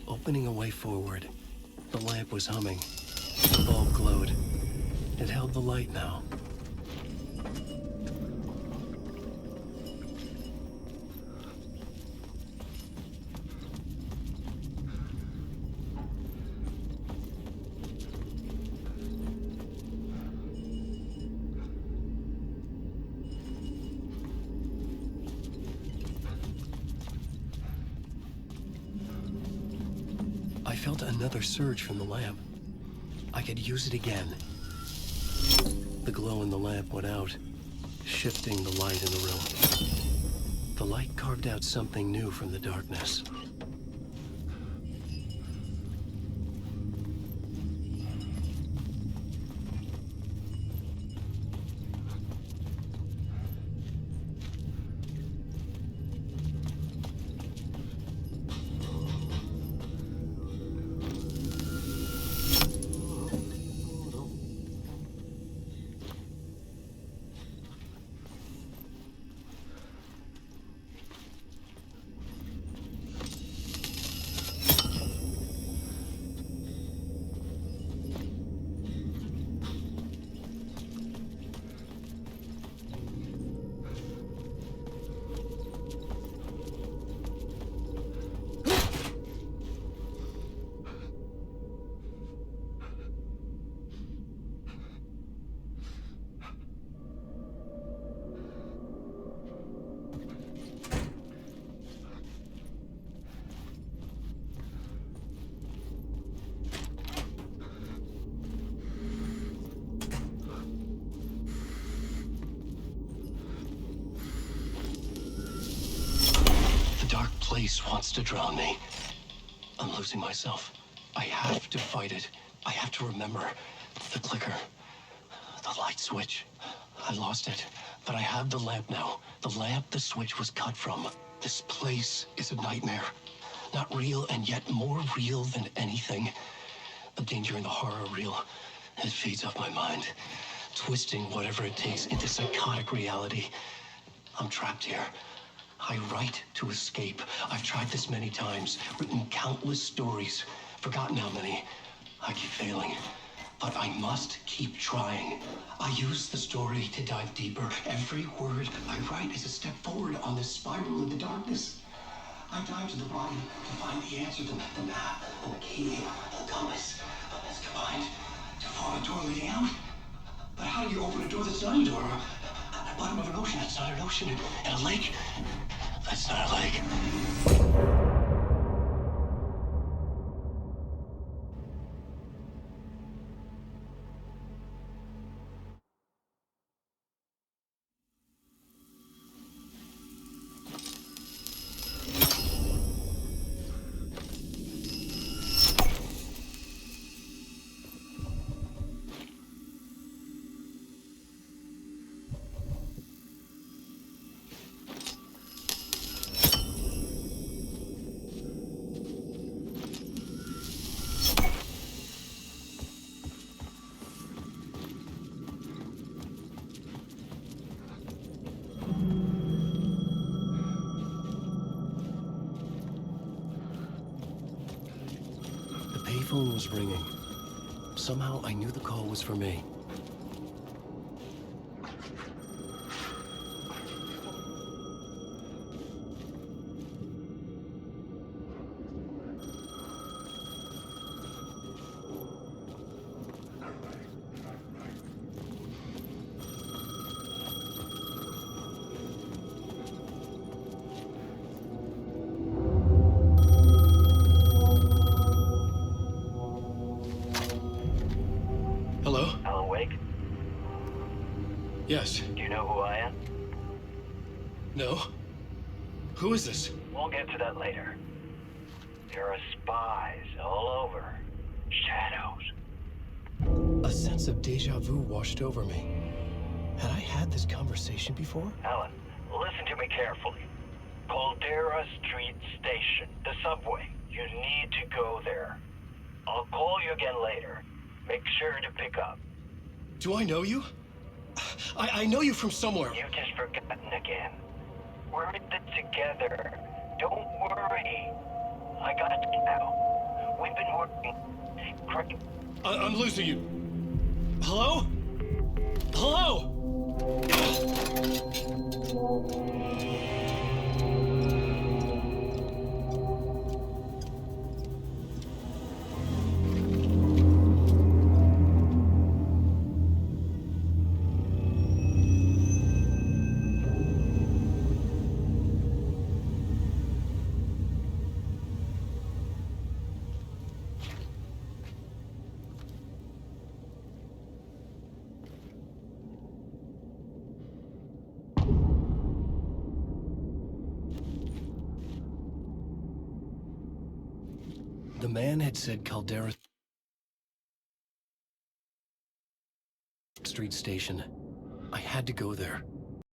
Opening a way forward, the lamp was humming. The bulb glowed. It held the light now. I felt another surge from the lamp. I could use it again. The glow in the lamp went out, shifting the light in the room. The light carved out something new from the darkness. Place wants to drown me. I'm losing myself. I have to fight it. I have to remember. The clicker. The light switch. I lost it. But I have the lamp now. The lamp the switch was cut from. This place is a nightmare. Not real, and yet more real than anything. The danger and the horror are real. It feeds off my mind. Twisting whatever it takes into psychotic reality. I'm trapped here. I write to escape. I've tried this many times, written countless stories, forgotten how many. I keep failing, but I must keep trying. I use the story to dive deeper. Every word I write is a step forward on this spiral in the darkness. I dive to the bottom to find the answer, the map, and the key, and the compass. It's combined to form a door leading out. But how do you open a door that's not a door? At the bottom of an ocean, that's not an ocean. And a lake, that's not a lake. The phone was ringing. Somehow I knew the call was for me. Yes. Do you know who I am? No. Who is this? We'll get to that later. There are spies all over. Shadows. A sense of deja vu washed over me. Had I had this conversation before? Alan, listen to me carefully. Caldera Street Station, the subway. You need to go there. I'll call you again later. Make sure to pick up. Do I know you? I know you from somewhere. You've just forgotten again. We're in it together. Don't worry. I got you now. We've been working. Great. I'm losing you. Hello? Hello? The man had said Caldera Street Station. I had to go there.